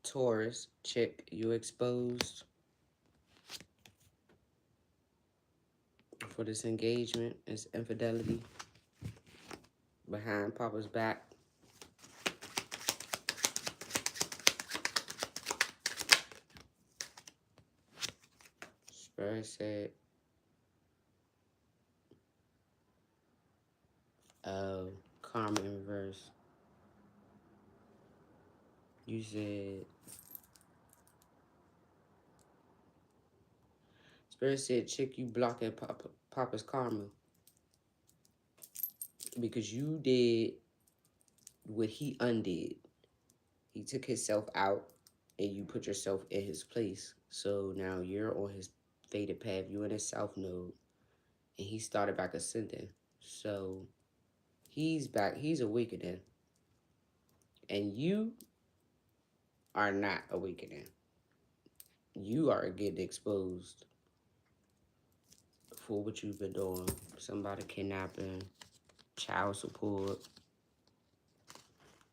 Taurus, chick, you exposed for this engagement. It's infidelity behind Papa's back. Spirit said, karma in reverse. You said, Spirit said, chick, you blocking Papa's karma because you did what he undid. He took himself out and you put yourself in his place. So now you're on his fated path. You in his south node and he started back ascending. So he's back. He's awakening. And you are not awakening. You are getting exposed for what you've been doing. Somebody kidnapping, child support.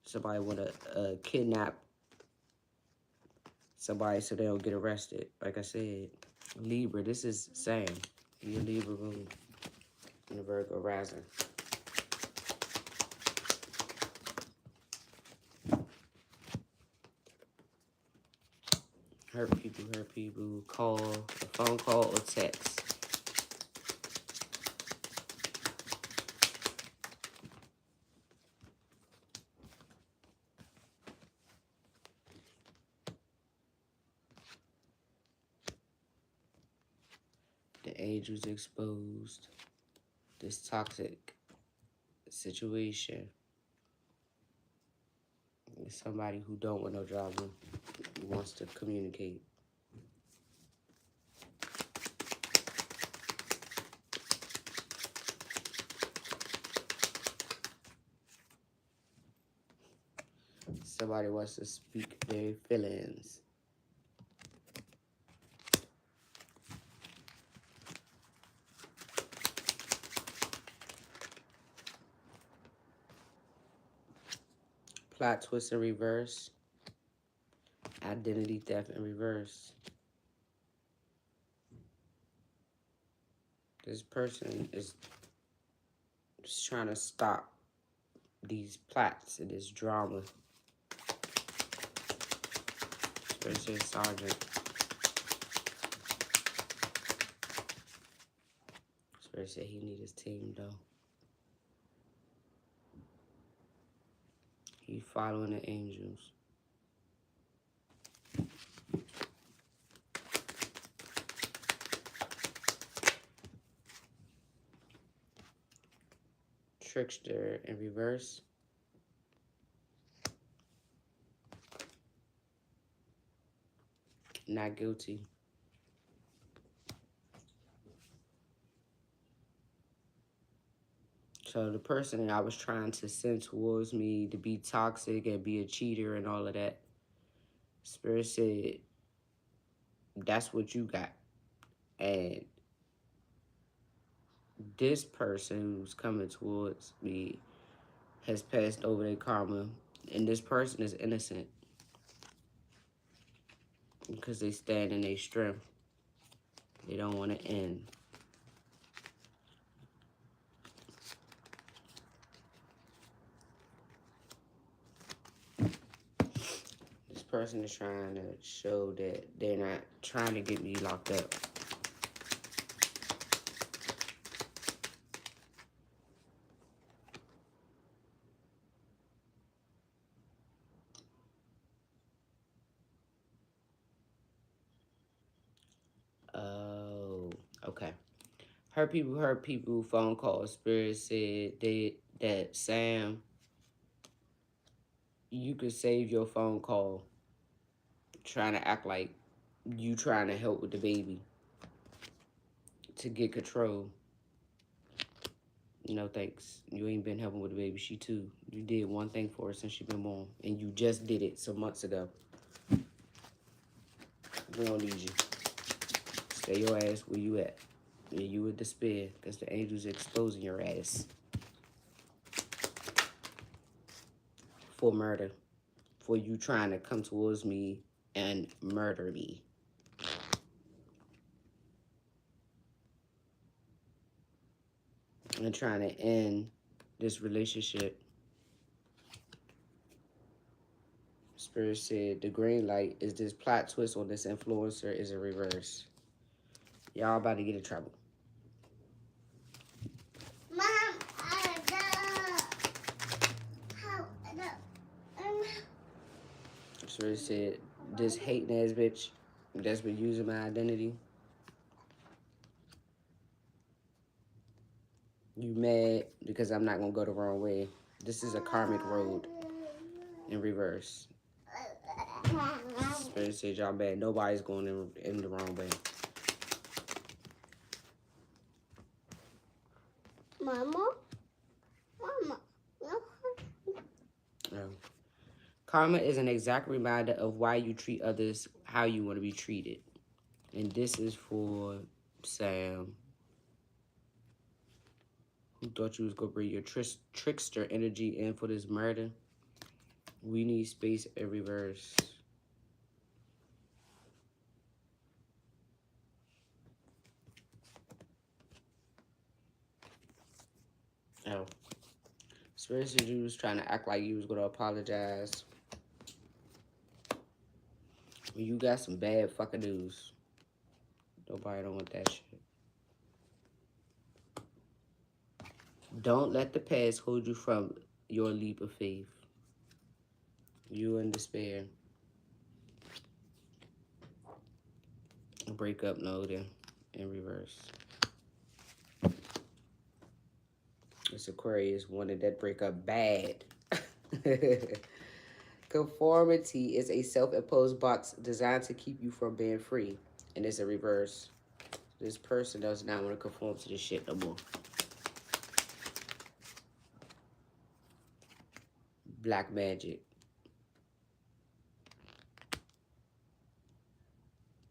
Somebody want to kidnap somebody so they don't get arrested. Like I said, Libra, this is Sam. You're Libra room in the Virgo rising. Hurt people, call, a phone call or text. The angels exposed this toxic situation. Somebody who don't want no drama wants to communicate. Somebody wants to speak their feelings. Plot twist in reverse. Identity theft in reverse. This person is just trying to stop these plots and this drama. Especially Sergeant. Spirit said he need his team though. He following the angels. Trickster in reverse. Not guilty. So the person that I was trying to send towards me to be toxic and be a cheater and all of that, Spirit said, that's what you got. And this person who's coming towards me has passed over their karma. And this person is innocent because they stand in their strength. They don't want to end. This person is trying to show that they're not trying to get me locked up. Oh, okay. Hurt people, phone call. Spirit said that Sam, you could save your phone call trying to act like you trying to help with the baby to get control. No thanks. You ain't been helping with the baby. She too. You did one thing for her since she been born. And you just did it some months ago. We don't need you. Stay your ass where you at. And you with despair. Because the angels exposing your ass. For murder. For you trying to come towards me and murder me. And trying to end this relationship. Spirit said the green light is this plot twist on this influencer is a reverse. Y'all about to get in trouble. Mom, Spirit said this hating ass bitch that's been using my identity. You mad because I'm not gonna go the wrong way. This is a karmic road in reverse. Spirit said y'all bad. Nobody's going in the wrong way. Mama, no. Karma is an exact reminder of why you treat others how you want to be treated. And this is for Sam, who thought you was going to bring your trickster energy in for this murder. We need space in reverse. Oh. Spirit said you was trying to act like you was going to apologize. When you got some bad fucking news. Nobody don't want that shit. Don't let the past hold you from your leap of faith. You in despair. Break up note in reverse. This Aquarius wanted that breakup bad. Conformity is a self-imposed box designed to keep you from being free. And it's a reverse. This person does not want to conform to this shit no more. Black magic.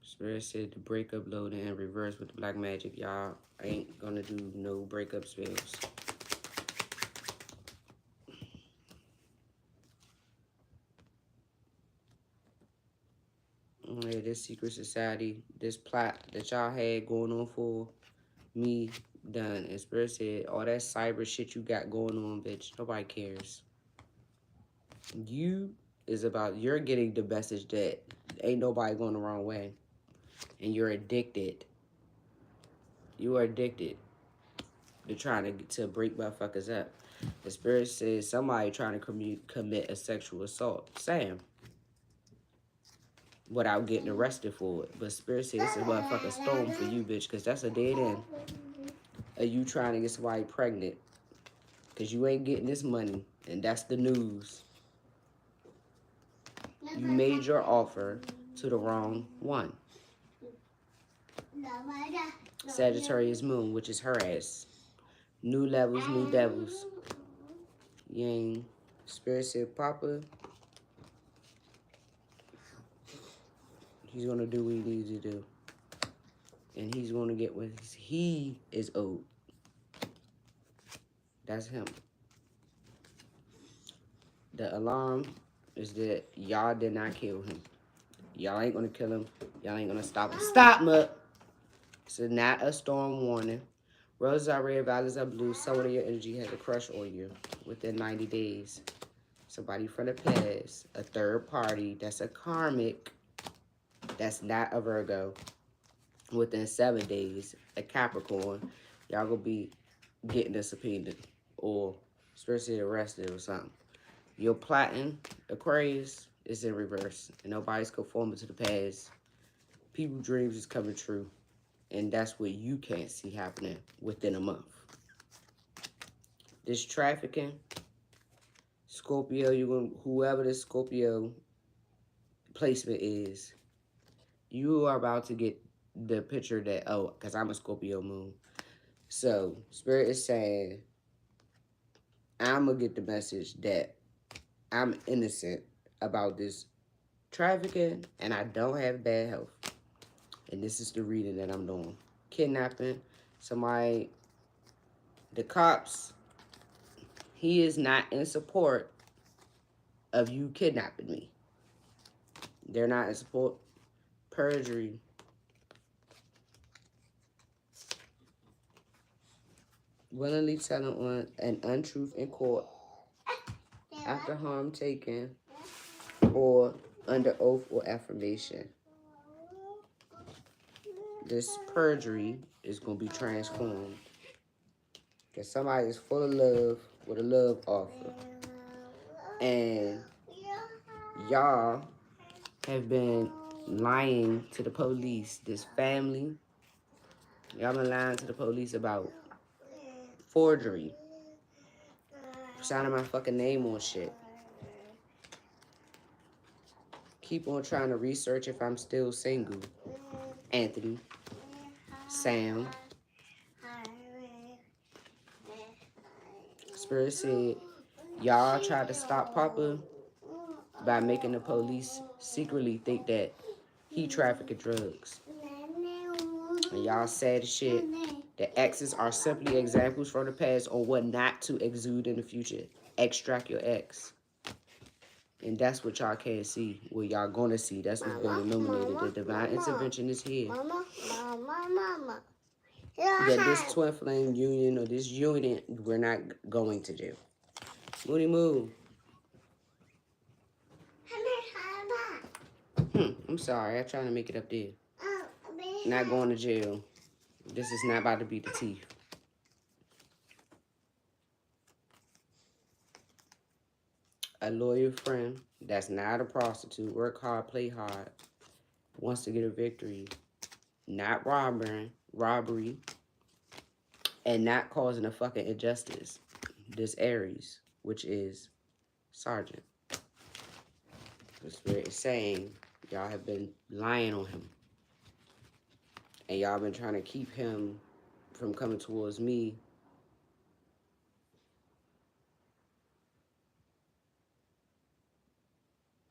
Spirit said the breakup loading in reverse with the black magic. Y'all ain't gonna do no breakup spells. Yeah, this secret society, this plot that y'all had going on for me, done. And Spirit said, all that cyber shit you got going on, bitch, nobody cares. You is about, you're getting the message that ain't nobody going the wrong way. And you're addicted. You are addicted to trying to break motherfuckers up. The Spirit says somebody trying to commit a sexual assault. Sam. Without getting arrested for it. But Spirit says it's a motherfucking storm for you, bitch, because that's a dead end. Are you trying to get somebody pregnant? Because you ain't getting this money. And that's the news. You made your offer to the wrong one. Sagittarius moon, which is her ass. New levels, new devils. Yang. Spirit said, Papa, he's going to do what he needs to do. And he's going to get what he is owed. That's him. The alarm is that y'all did not kill him. Y'all ain't going to kill him. Y'all ain't going to stop him. Stop, Mutt. It's not a storm warning. Roses are red, violets are blue. Someone in your energy has a crush on you within 90 days. Somebody from the past. A third party. That's a karmic. That's not a Virgo. Within 7 days. A Capricorn. Y'all gonna be getting a subpoena. Or especially arrested or something. Your plotting, Aquarius, is in reverse. And nobody's conforming to the past. People's dreams is coming true. And that's what you can't see happening within a month. This trafficking, Scorpio, whoever this Scorpio placement is, you are about to get the picture that, oh, because I'm a Scorpio moon. So, Spirit is saying, I'm going to get the message that I'm innocent about this trafficking and I don't have bad health. And this is the reading that I'm doing. Kidnapping, somebody, the cops, he is not in support of you kidnapping me. They're not in support. Perjury. Willingly telling on an untruth in court after harm taken or under oath or affirmation. This perjury is going to be transformed. Because somebody is full of love with a love offer. And y'all have been lying to the police. This family, y'all been lying to the police about forgery. Signing my fucking name on shit. Keep on trying to research if I'm still single. Anthony. Sam. Spirit said, y'all tried to stop Papa by making the police secretly think that he trafficked drugs. And y'all sad as shit. The exes are simply examples from the past on what not to exude in the future. Extract your ex. And that's what y'all can't see. What y'all gonna see. That's what's been illuminated. The divine intervention is here. Mama. That this twin flame union or this union, we're not going to do. Moody move. I'm sorry. I'm trying to make it up there. Not going to jail. This is not about to be the teeth. A loyal friend that's not a prostitute, work hard, play hard, wants to get a victory, not robbery, and not causing a fucking injustice. This Aries, which is Sergeant. The Spirit is saying y'all have been lying on him. And y'all been trying to keep him from coming towards me.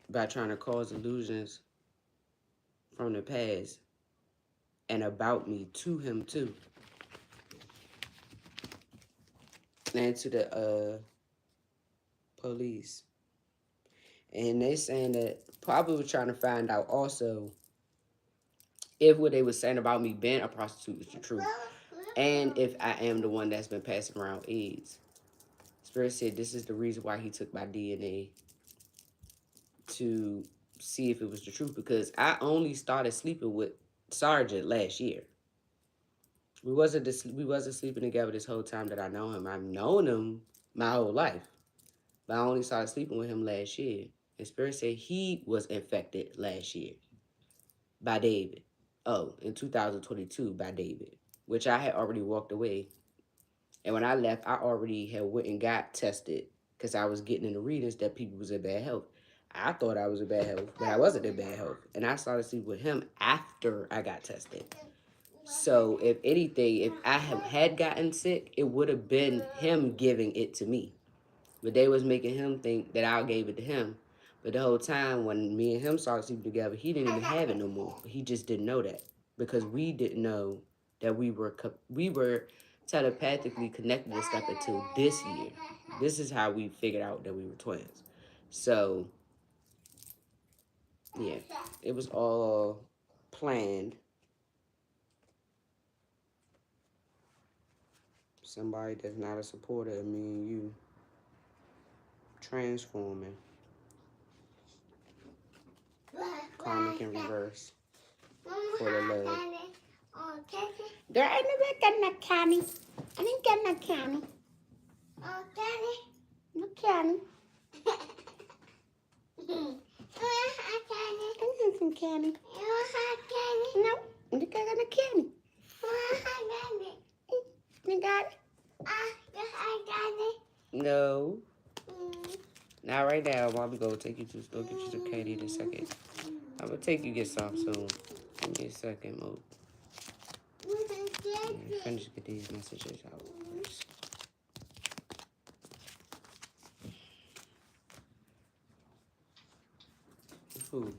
By trying to cause illusions from the past and about me to him too. And to the police. And they saying that probably was trying to find out also if what they were saying about me being a prostitute is the truth. And if I am the one that's been passing around AIDS. Spirit said this is the reason why he took my DNA to see if it was the truth. Because I only started sleeping with Sergeant last year. We wasn't sleeping together this whole time that I know him. I've known him my whole life. But I only started sleeping with him last year. And Spirit said he was infected last year by David. Oh, in 2022 by David. Which I had already walked away. And when I left, I already had went and got tested. Because I was getting in the readings that people was in bad health. I thought I was in bad health, but I wasn't in bad health. And I started sleeping with him after I got tested. So if anything, if I had gotten sick, it would have been him giving it to me. But they was making him think that I gave it to him. But the whole time when me and him started sleeping together, he didn't even have it no more. He just didn't know that because we didn't know that we were telepathically connected and stuff until this year. This is how we figured out that we were twins. So yeah, it was all planned. Somebody that's not a supporter of me and you transforming. Karmic in reverse for the love. There ain't never got no candy. I didn't get no candy. No candy. I need some candy. No, you got no candy. You got it? No. Not right now. Mommy go take you to the store, get you some candy in a second. I'm gonna take you get some soon. Give me a second, Mo. Finish get these messages out first. Who?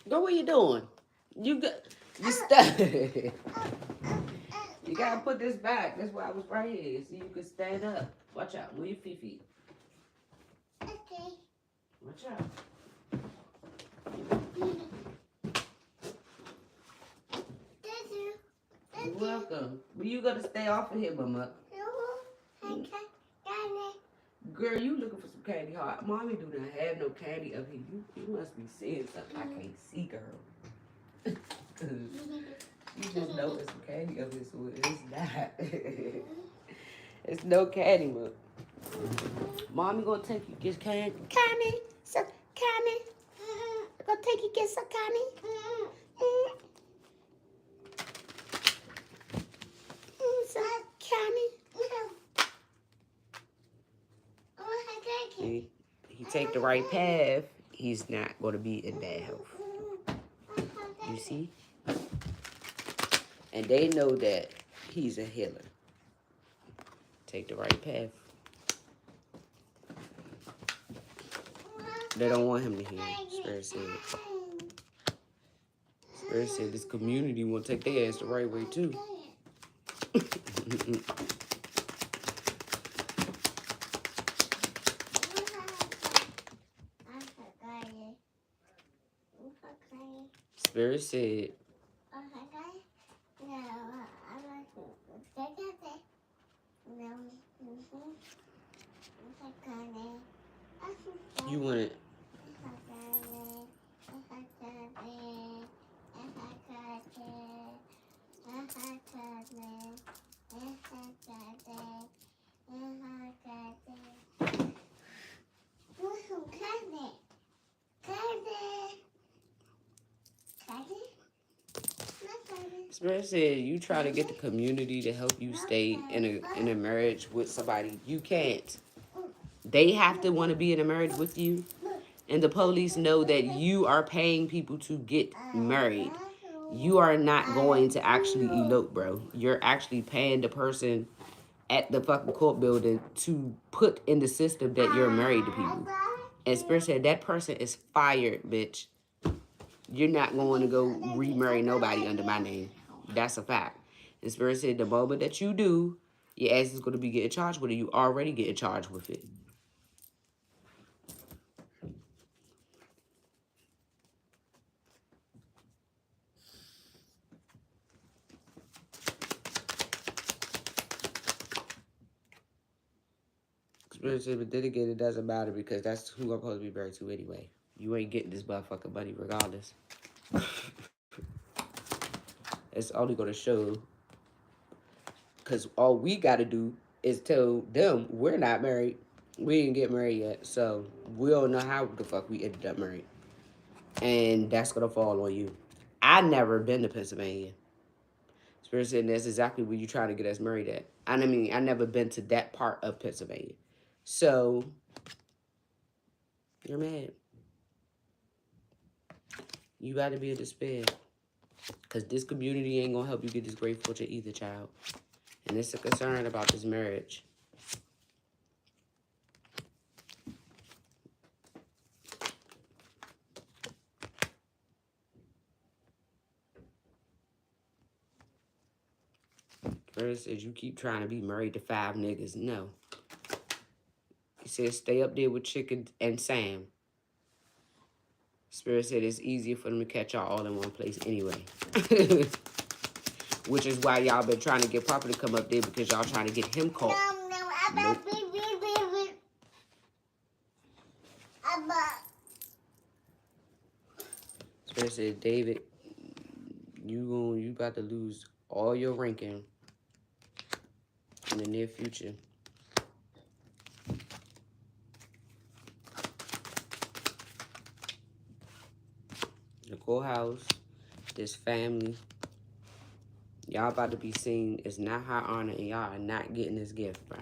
Go, what you doing? You got you stuck. You gotta put this back. That's why I was right here, so you can stand up. Watch out. Move your feet. Okay. Watch out. You're welcome. But you gotta stay off of here, Mama. Girl, you looking for some candy heart. Mommy do not have no candy up here. You must be seeing something I can't see, girl. You just know it's some candy up here, so it's not. It's no candy, Mom. Mommy gonna take you get candy. Candy, some candy. I'm gonna take you get some candy. Some candy. He take the right path, he's not going to be in bad health. You see? And they know that he's a healer. Take the right path. They don't want him to heal. Spirit said. Spirit said this community will take their ass the right way too. Spirit said. You want it? Spirit said you try to get the community to help you stay in a marriage with somebody. You can't. They have to want to be in a marriage with you. And the police know that you are paying people to get married. You are not going to actually elope, bro. You're actually paying the person at the fucking court building to put in the system that you're married to people. And Spirit said that person is fired, bitch. You're not going to go remarry nobody under my name. That's a fact. And Spirit said the moment that you do, your ass is going to be getting charged with it. You already getting charged with it. Spirit said, but then again, it doesn't matter because that's who I'm supposed to be married to anyway. You ain't getting this motherfucking money regardless. It's only going to show, because all we got to do is tell them we're not married. We didn't get married yet, so we don't know how the fuck we ended up married. And that's going to fall on you. I never been to Pennsylvania. Spirit said that's exactly where you trying to get us married at. I mean, I never been to that part of Pennsylvania. So, you're mad. You got to be in despair. Because this community ain't going to help you get this great fortune either, child. And it's a concern about this marriage. Spirit says you keep trying to be married to 5 niggas. No. He says stay up there with Chicken and Sam. Spirit said it's easier for them to catch y'all all in one place anyway. Which is why y'all been trying to get Papa to come up there, because y'all trying to get him caught. Nope. Spirit said, David, you about to lose all your ranking in the near future. The courthouse, this family, y'all about to be seen as not high honor, and y'all are not getting this gift, bro.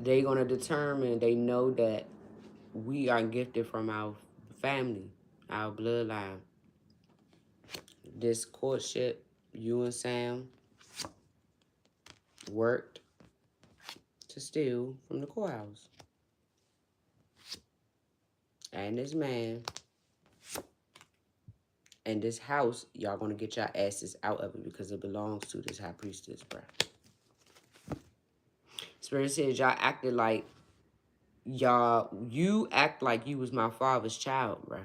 They gonna determine, they know that we are gifted from our family, our bloodline. This courtship, you and Sam worked to steal from the courthouse. And this man and this house, y'all gonna get your asses out of it because it belongs to this high priestess, bro. Spirit says y'all acted like you act like you was my father's child, bro.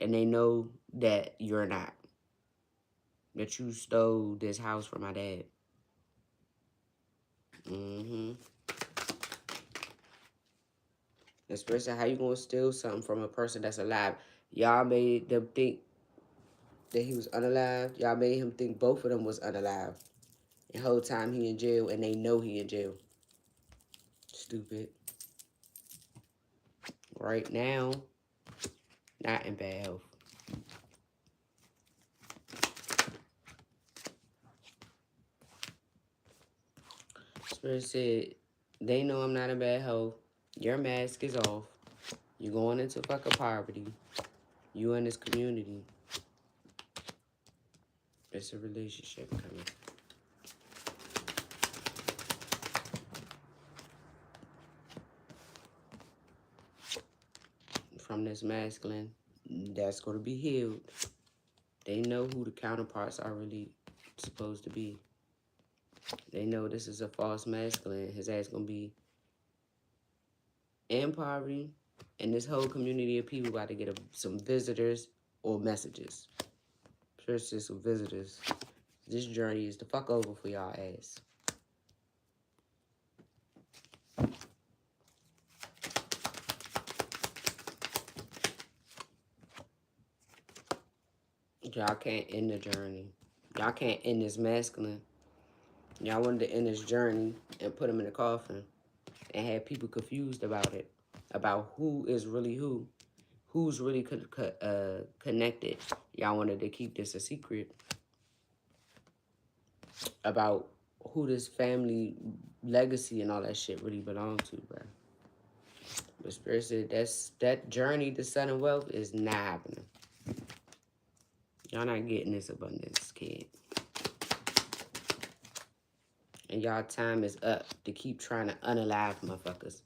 And they know that you're not. That you stole this house from my dad. Mm-hmm. The Spirit said, how you gonna steal something from a person that's alive? Y'all made them think that he was unalive. Y'all made him think both of them was unalive. The whole time he in jail, and they know he in jail. Stupid. Right now, not in bad health. Spirit said, they know I'm not in bad health. Your mask is off. You're going into fucking poverty. You in this community. It's a relationship coming. From this masculine, that's going to be healed. They know who the counterparts are really supposed to be. They know this is a false masculine. His ass going to be in poverty. And this whole community of people about to get some visitors or messages. Especially some visitors. This journey is the fuck over for y'all ass. Y'all can't end the journey. Y'all can't end this masculine. Y'all wanted to end this journey and put him in a coffin and have people confused about it. About who is really who. Who's really connected. Y'all wanted to keep this a secret. About who this family legacy and all that shit really belong to, bro. But Spirit said that journey to son and wealth is not happening. Y'all not getting this abundance, kid. And y'all time is up to keep trying to unalive motherfuckers.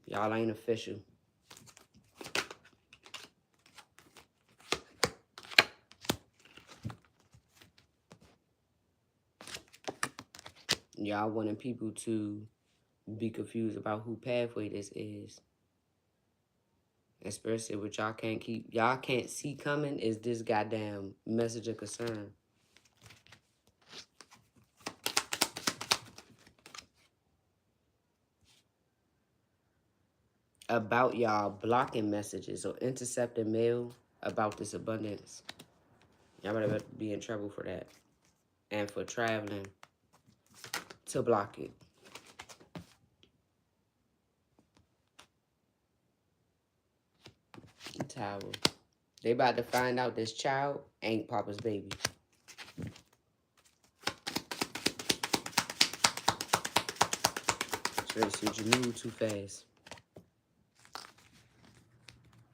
Y'all ain't official. Y'all wanting people to be confused about who pathway this is. And Spirit said what y'all can't see coming is this goddamn message of concern. about y'all blocking messages or intercepting mail about this abundance. Y'all better be in trouble for that. And for traveling to block it. Tower. They about to find out this child ain't Papa's baby. Seriously, you move too fast.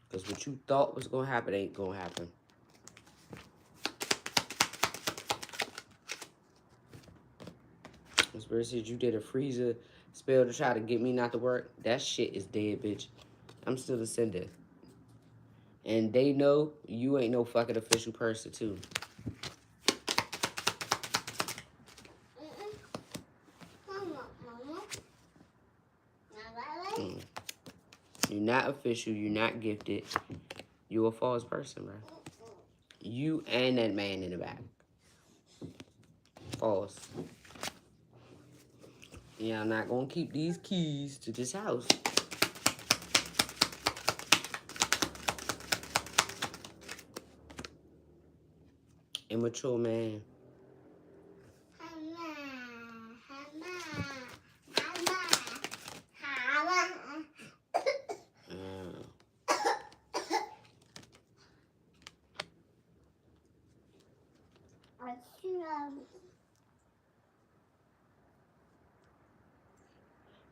Because what you thought was going to happen ain't going to happen. Spirit said you did a freezer spell to try to get me not to work. That shit is dead, bitch. I'm still a sender. And they know you ain't no fucking official person, too. You're not official. You're not gifted. You're a false person, bro. You and that man in the back. False. Yeah, I'm not gonna keep these keys to this house. Immature man.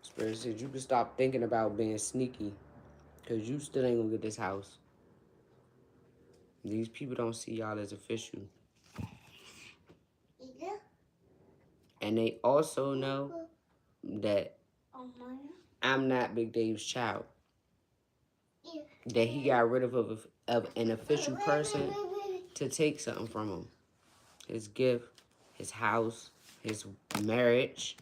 Spirit said you can stop thinking about being sneaky. Because you still ain't gonna get this house. These people don't see y'all as official. And they also know that I'm not Big Dave's child. That he got rid of an official person to take something from him. His gift, his house, his marriage.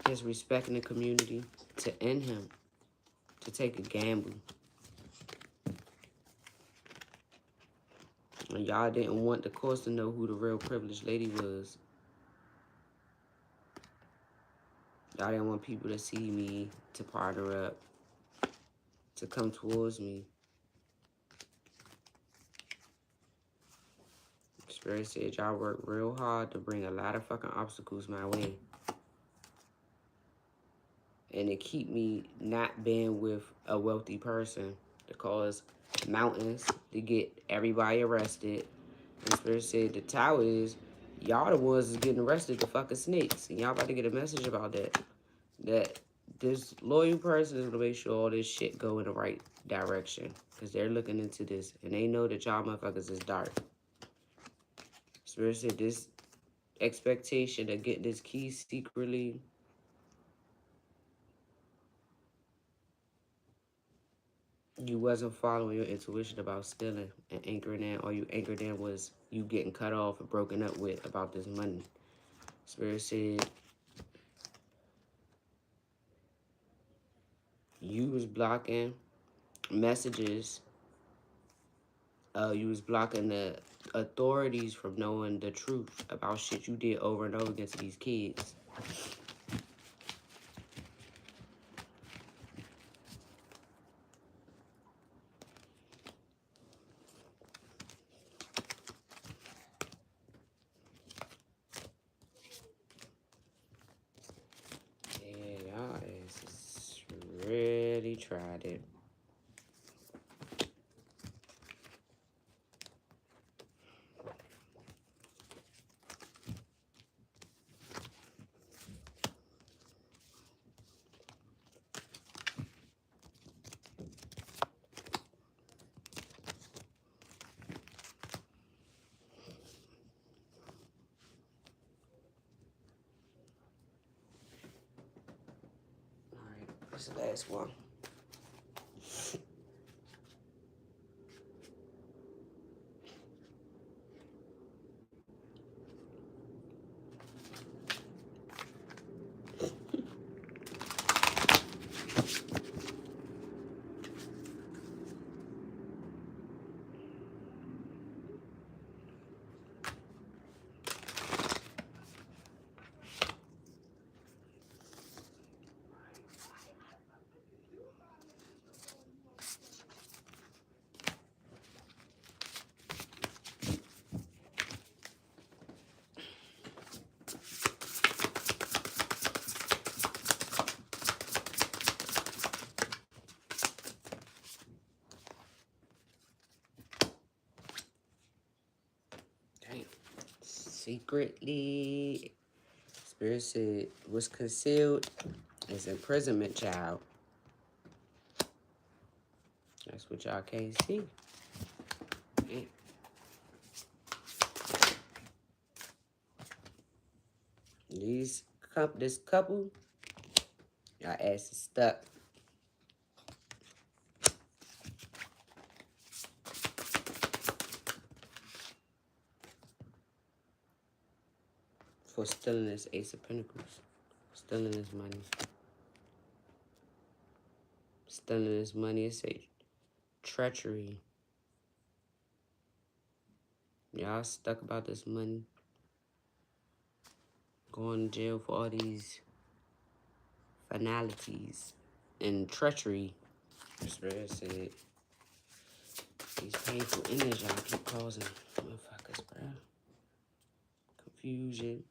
His respect in the community to end him. To take a gamble. And y'all didn't want the course to know who the real privileged lady was. Y'all didn't want people to see me, to partner up, to come towards me. Spirit said y'all work real hard to bring a lot of fucking obstacles my way. And to keep me not being with a wealthy person. To cause mountains, to get everybody arrested. And Spirit said the tower is, y'all the ones that's getting arrested, the fucking snakes. And y'all about to get a message about that. That this loyal person is going to make sure all this shit go in the right direction. Because they're looking into this. And they know that y'all motherfuckers is dark. Spirit said this expectation of getting this key secretly. You wasn't following your intuition about stealing and anchoring in. All you anchored in was you getting cut off and broken up with about this money. Spirit said you was blocking messages. You was blocking the authorities from knowing the truth about shit you did over and over against these kids. Yeah, y'all asses really tried it. Alright, that's the last one. secretly. Spirit said, what's concealed is imprisonment, child. That's what y'all can't see. Man. This couple, y'all ass is stuck. For stealing this Ace of Pentacles. Stealing his money. Stealing his money. It's a treachery. Y'all stuck about this money. Going to jail for all these finalities and treachery. Spirit said, these painful endings y'all keep causing motherfuckers, bro. Confusion.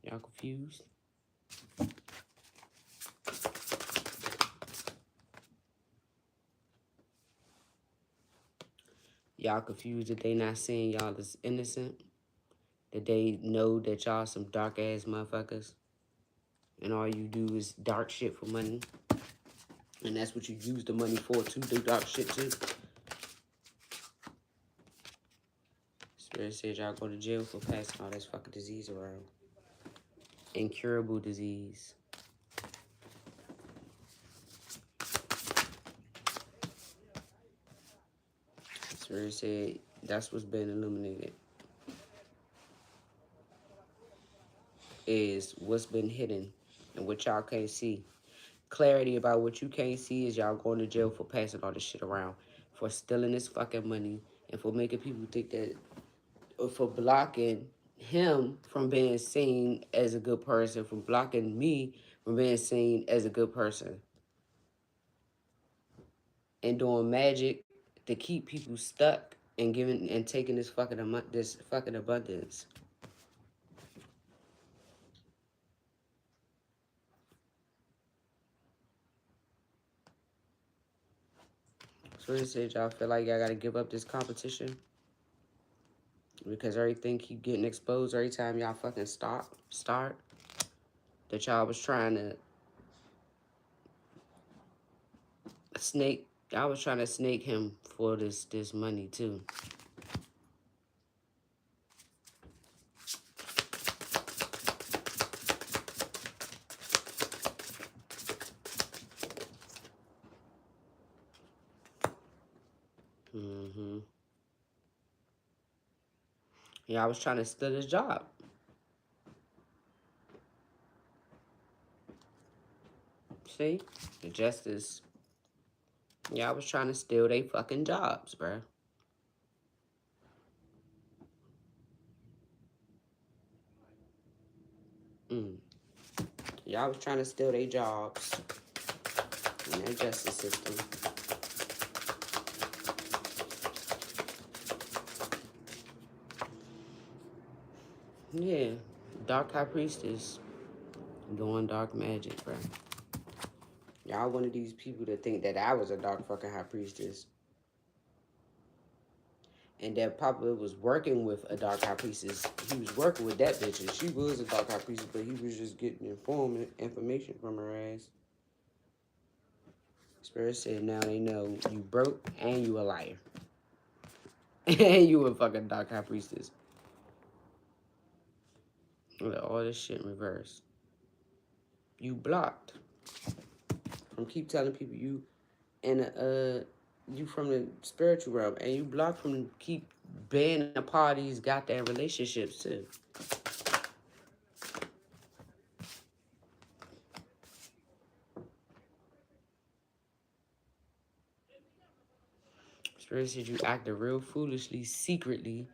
Y'all confused? Y'all confused that they not seeing y'all as innocent? That they know that y'all some dark ass motherfuckers? And all you do is dark shit for money? And that's what you use the money for too, do dark shit too? Spirit says y'all go to jail for passing all this fucking disease around. Incurable disease. Spirit said that's what's been illuminated. Is what's been hidden and what y'all can't see. Clarity about what you can't see is y'all going to jail for passing all this shit around. For stealing this fucking money. And for making people think that, or for blocking him from being seen as a good person, from blocking me from being seen as a good person, and doing magic to keep people stuck and giving and taking this fucking abundance. So it said y'all feel like y'all gotta give up this competition because everything keep getting exposed every time y'all fucking start. That y'all was trying to snake. I was trying to snake him for this money too. Yeah, I was trying to steal his job. See? The justice. Yeah, I was trying to steal they fucking jobs, bruh. Y'all was trying to steal their jobs in their justice system. Yeah, Dark High Priestess doing dark magic, bruh. Y'all one of these people that think that I was a dark fucking High Priestess. And that Papa was working with a dark high priestess. He was working with that bitch, and she was a dark high priestess, but he was just getting information from her ass. Spirit said now they know you broke and you a liar. And you a fucking dark high priestess. With all this shit in reverse. You blocked. From keep telling people you you from the spiritual realm, and you blocked from keep being a part of these goddamn relationships too. Spirit said you acted real foolishly, secretly,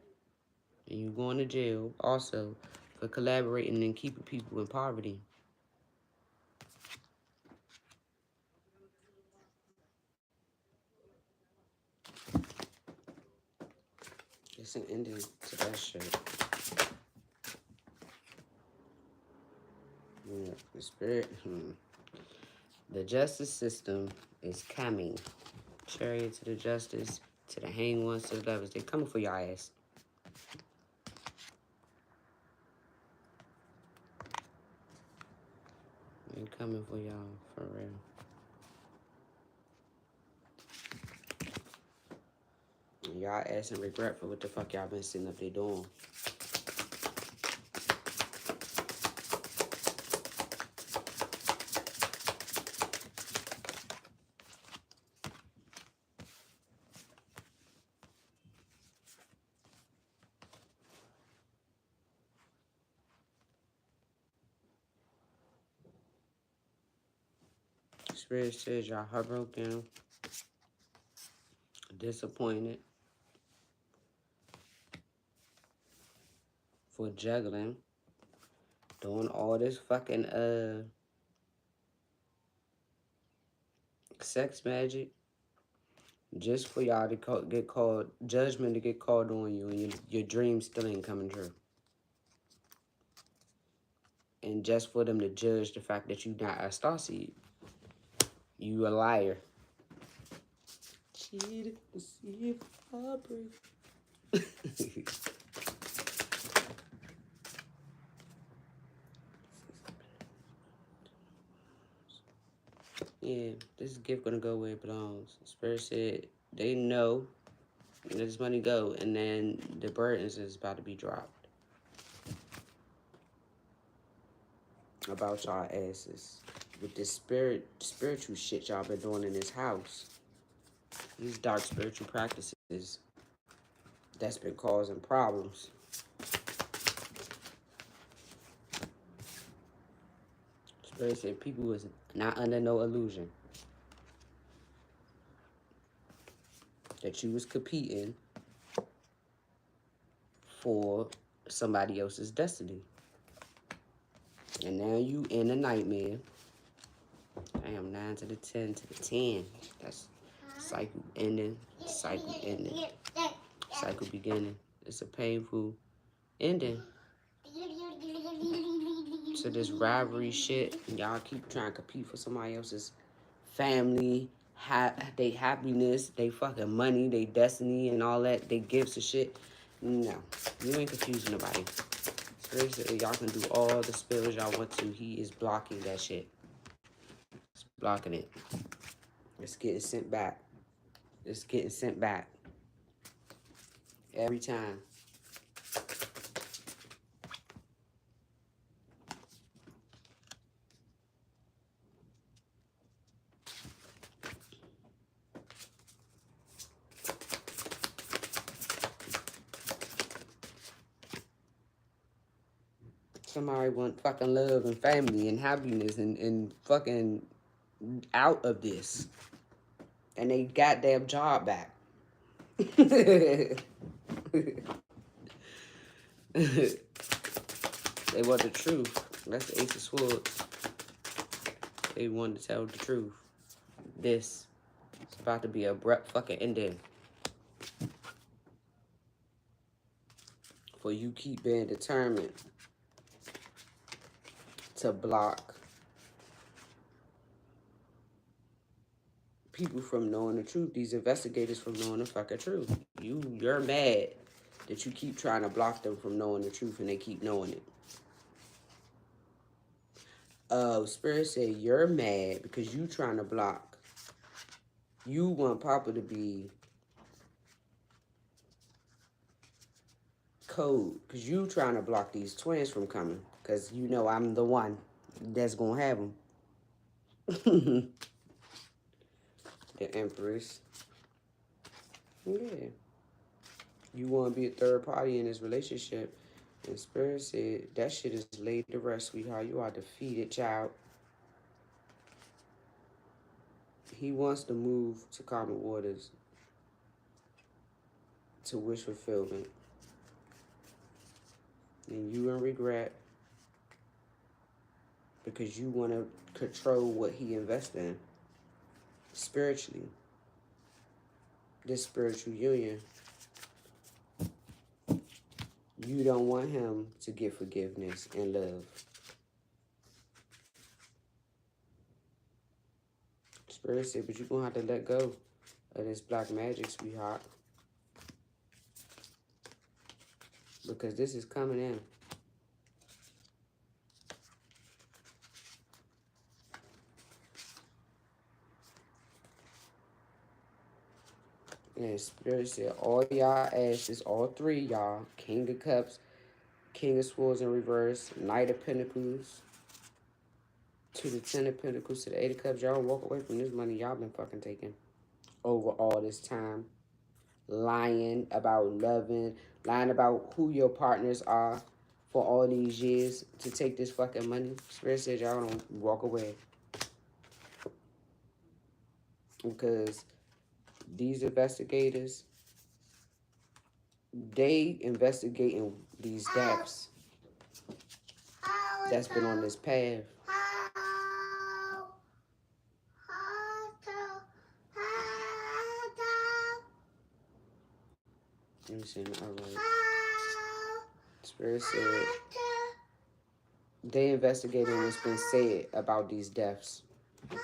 and you going to jail also for collaborating and keeping people in poverty. It's an ending to that shit. Yeah, the spirit. The justice system is coming. Chariot to the justice, to the hanged ones, to the lovers. They coming for your ass. coming for y'all, for real. Y'all ass and regret for what the fuck y'all been sitting up there doing. Spirit says y'all heartbroken, disappointed, for juggling, doing all this fucking sex magic, just for y'all to get called, judgment to get called on you, and your dreams still ain't coming true. And just for them to judge the fact that you not a starseed. You a liar. Cheated to see if I break. Yeah, this gift gonna go where it belongs. Spirit said they know where this money go, and then the burdens is about to be dropped about y'all asses with this spiritual shit y'all been doing in this house. These dark spiritual practices that's been causing problems. Spirit said people was not under no illusion that you was competing for somebody else's destiny. And now you in a nightmare. I am 9 to the 10 to the 10. That's cycle ending, cycle ending, cycle beginning. It's a painful ending to this rivalry shit. Y'all keep trying to compete for somebody else's family, they happiness, they fucking money, they destiny and all that, they gifts and shit. No, you ain't confusing nobody. Seriously, y'all can do all the spells y'all want to. He is blocking that shit. He's blocking it. It's getting sent back. It's getting sent back. Every time. Somebody want fucking love and family and happiness and fucking out of this. And they goddamn job back. They want the truth. That's the Ace of Swords. They want to tell the truth. This is about to be a abrupt fucking ending. For you keep being determined to block people from knowing the truth. These investigators from knowing the fucking truth. You're mad that you keep trying to block them from knowing the truth and they keep knowing it. Spirit said you're mad because you trying to block. You want Papa to be cold because you trying to block these twins from coming because you know I'm the one that's going to have them. The Empress. Yeah. You want to be a third party in this relationship. And Spirit said, that shit is laid to rest, sweetheart. You are a defeated child. He wants to move to calmer waters to wish fulfillment. And you in regret because you want to control what he invests in spiritually. This spiritual union. You don't want him to get forgiveness and love. Spirit said, but you're going to have to let go of this black magic, sweetheart. Because this is coming in. And Spirit said, all y'all asses, all three of y'all, King of Cups, King of Swords in reverse, Knight of Pentacles, to the Ten of Pentacles, to the Eight of Cups. Y'all walk away from this money y'all been fucking taking over all this time. Lying about loving, lying about who your partners are for all these years to take this fucking money. Spirit says y'all don't walk away. Because these investigators, they investigating these deaths that's been on this path. Let me see. All right. Spirit said they investigating what's been said about these deaths.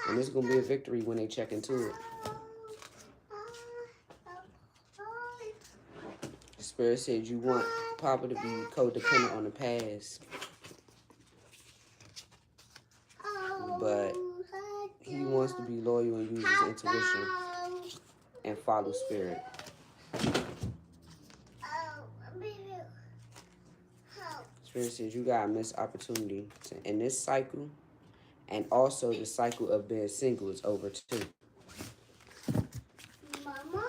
And it's going to be a victory when they check into it. Spirit said you want Papa to be codependent on the past. But he wants to be loyal and use his intuition and follow Spirit. Spirit says you got a missed opportunity to end this cycle. And also the cycle of being single is over too. Mama?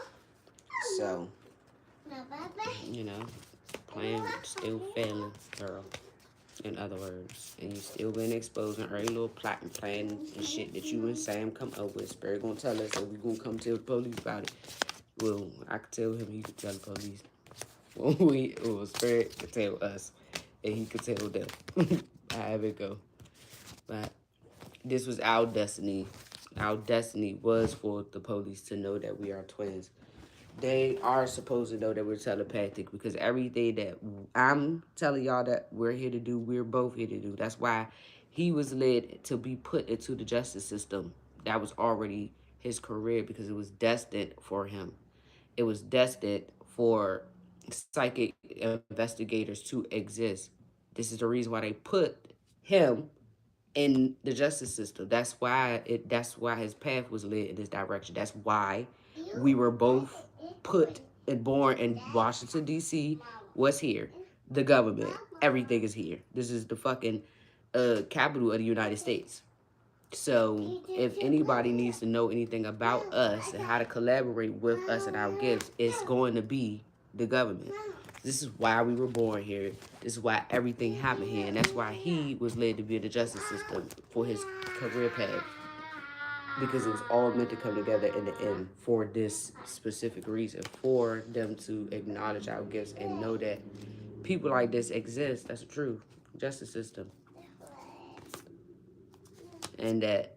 So, you know, plan still failing, girl. In other words, and you still been exposing every little plot and plan and shit that you and Sam come up with. Spirit gonna tell us that we gonna come tell the police about it. Well, I could tell him, he could tell the police. Well, Spirit could tell us, and he could tell them. However it go. But this was our destiny. Our destiny was for the police to know that we are twins. They are supposed to know that we're telepathic because everything that I'm telling y'all that we're here to do, we're both here to do. That's why he was led to be put into the justice system. That was already his career because it was destined for him. It was destined for psychic investigators to exist. This is the reason why they put him in the justice system. That's why his path was led in this direction. That's why we were both put and born in Washington, D.C. What's here? The government. Everything is here. This is the fucking capital of the United States. So if anybody needs to know anything about us and how to collaborate with us and our gifts, it's going to be the government. This is why we were born here. This is why everything happened here. And that's why he was led to be in the justice system for his career path. Because it was all meant to come together in the end for this specific reason. For them to acknowledge our gifts and know that people like this exist. That's the truth. Justice system. And that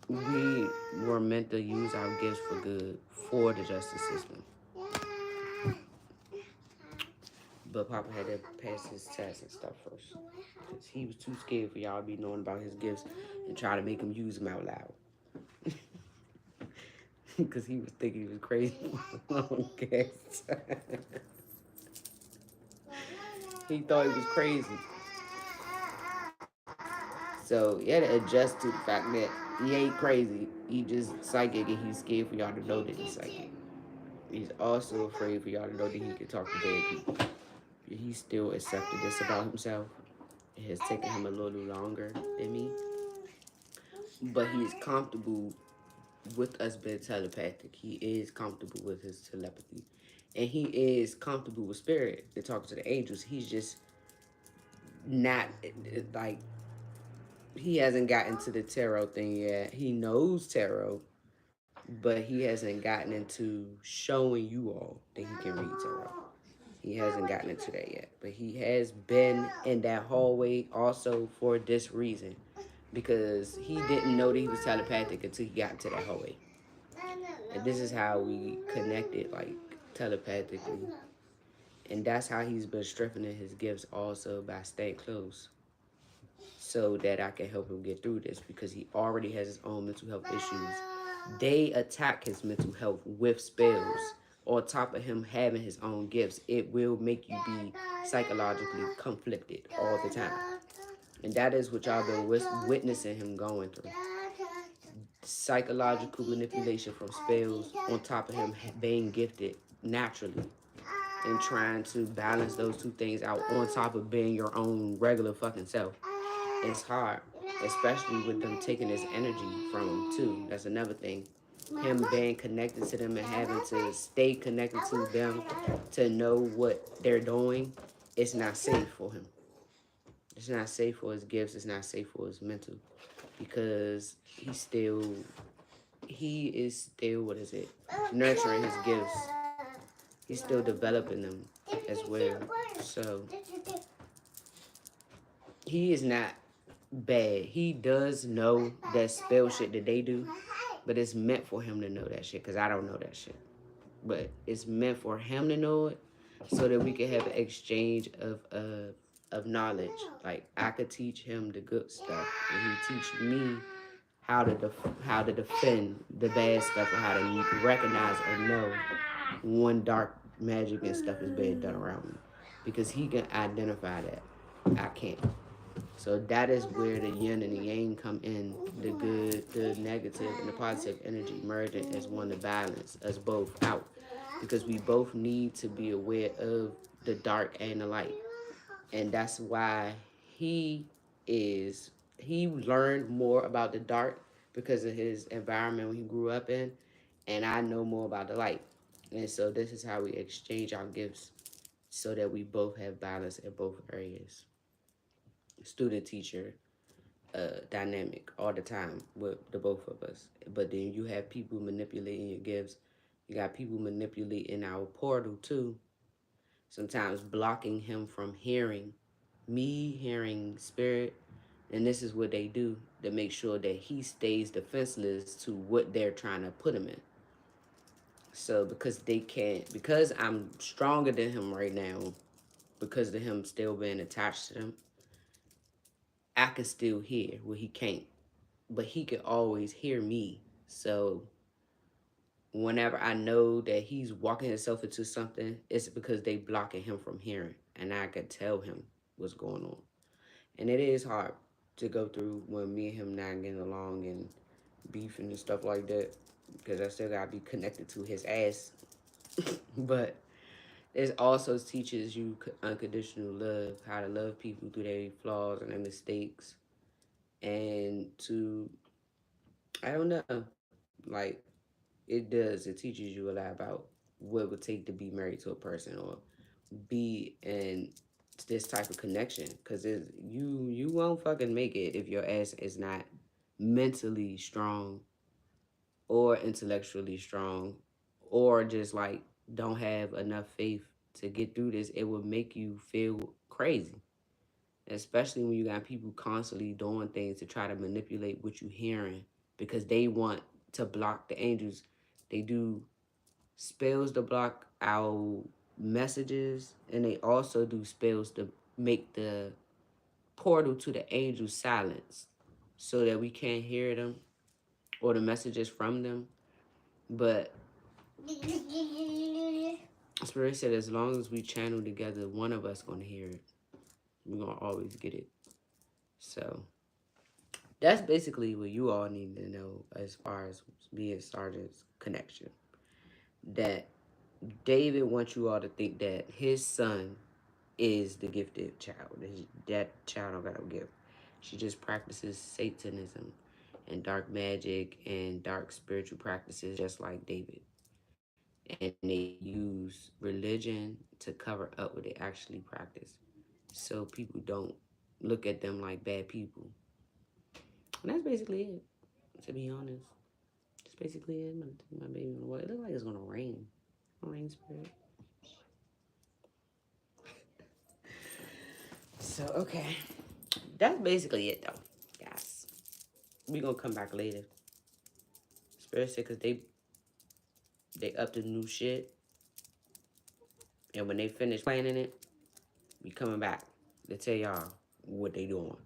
we were meant to use our gifts for good for the justice system. But Papa had to pass his test and stuff first. Because he was too scared for y'all to be knowing about his gifts and try to make him use them out loud. Because he was thinking he was crazy. Okay. He thought he was crazy. So he had to adjust to the fact that he ain't crazy. He just psychic and he's scared for y'all to know that he's psychic. He's also afraid for y'all to know that he can talk to dead people. He still accepted this about himself. It has taken him a little longer than me. But he is comfortable with us being telepathic. He is comfortable with his telepathy. And he is comfortable with spirit to talk to the angels. He's just not, like, he hasn't gotten to the tarot thing yet. He knows tarot, but he hasn't gotten into showing you all that he can read tarot. He hasn't gotten into that yet. But he has been in that hallway also for this reason. Because he didn't know that he was telepathic until he got into that hallway. And this is how we connected, like, telepathically. And that's how he's been strengthening his gifts also, by staying close. So that I can help him get through this, because he already has his own mental health issues. They attack his mental health with spells. On top of him having his own gifts, it will make you be psychologically conflicted all the time. And that is what y'all been witnessing him going through. psychological manipulation from spells on top of him being gifted naturally and trying to balance those two things out on top of being your own regular fucking self. It's hard, especially with them taking his energy from him too. That's another thing. Him being connected to them and having to stay connected to them to know what they're doing, it's not safe for him. It's not safe for his gifts. It's not safe for his mental, because he is still, what is it, nurturing his gifts. He's still developing them as well. So he is not bad. He does know that spell shit that they do, but it's meant for him to know that shit, because I don't know that shit. But it's meant for him to know it so that we can have an exchange of knowledge. Like, I could teach him the good stuff, and he teach me how to defend the bad stuff, and how to recognize or know when dark magic and stuff is being done around me, because he can identify that. I can't. So that is where the yin and the yang come in. The good, the negative, and the positive energy merging as one to balance us both out. Because we both need to be aware of the dark and the light. And that's why he learned more about the dark because of his environment when he grew up in. And I know more about the light. And so this is how we exchange our gifts so that we both have balance in both areas. Student teacher dynamic all the time with the both of us. But then you have people manipulating your gifts. You got people manipulating our portal too. Sometimes blocking him from hearing me, hearing spirit. And this is what they do to make sure that he stays defenseless to what they're trying to put him in. So because they can't, because I'm stronger than him right now, because of him still being attached to them, I can still hear what he can't. But he can always hear me. So whenever I know that he's walking himself into something, it's because they blocking him from hearing. And I can tell him what's going on. And it is hard to go through when me and him not getting along and beefing and stuff like that, because I still gotta be connected to his ass. But it also teaches you unconditional love, how to love people through their flaws and their mistakes, and to, I don't know, like, it does. It teaches you a lot about what it would take to be married to a person or be in this type of connection. Because you won't fucking make it if your ass is not mentally strong or intellectually strong, or just like don't have enough faith to get through this. It will make you feel crazy, especially when you got people constantly doing things to try to manipulate what you're hearing because they want to block the angels. They do spells to block our messages, and they also do spells to make the portal to the angels silence so that we can't hear them or the messages from them. But Spirit said as long as we channel together, one of us gonna hear it. We're gonna always get it. So that's basically what you all need to know as far as being Sergeant's connection. That David wants you all to think that his son is the gifted child. That child don't got no gift. She just practices Satanism and dark magic and dark spiritual practices just like David. And they use religion to cover up what they actually practice. So people don't look at them like bad people. And that's basically it, to be honest. That's basically it. I'm gonna take my baby on the way. It looks like it's gonna rain. Rain spirit. So okay. That's basically it though. Yes. We gonna come back later. Spirit said cause they up to new shit. And when they finish planning it, we coming back to tell y'all what they doing.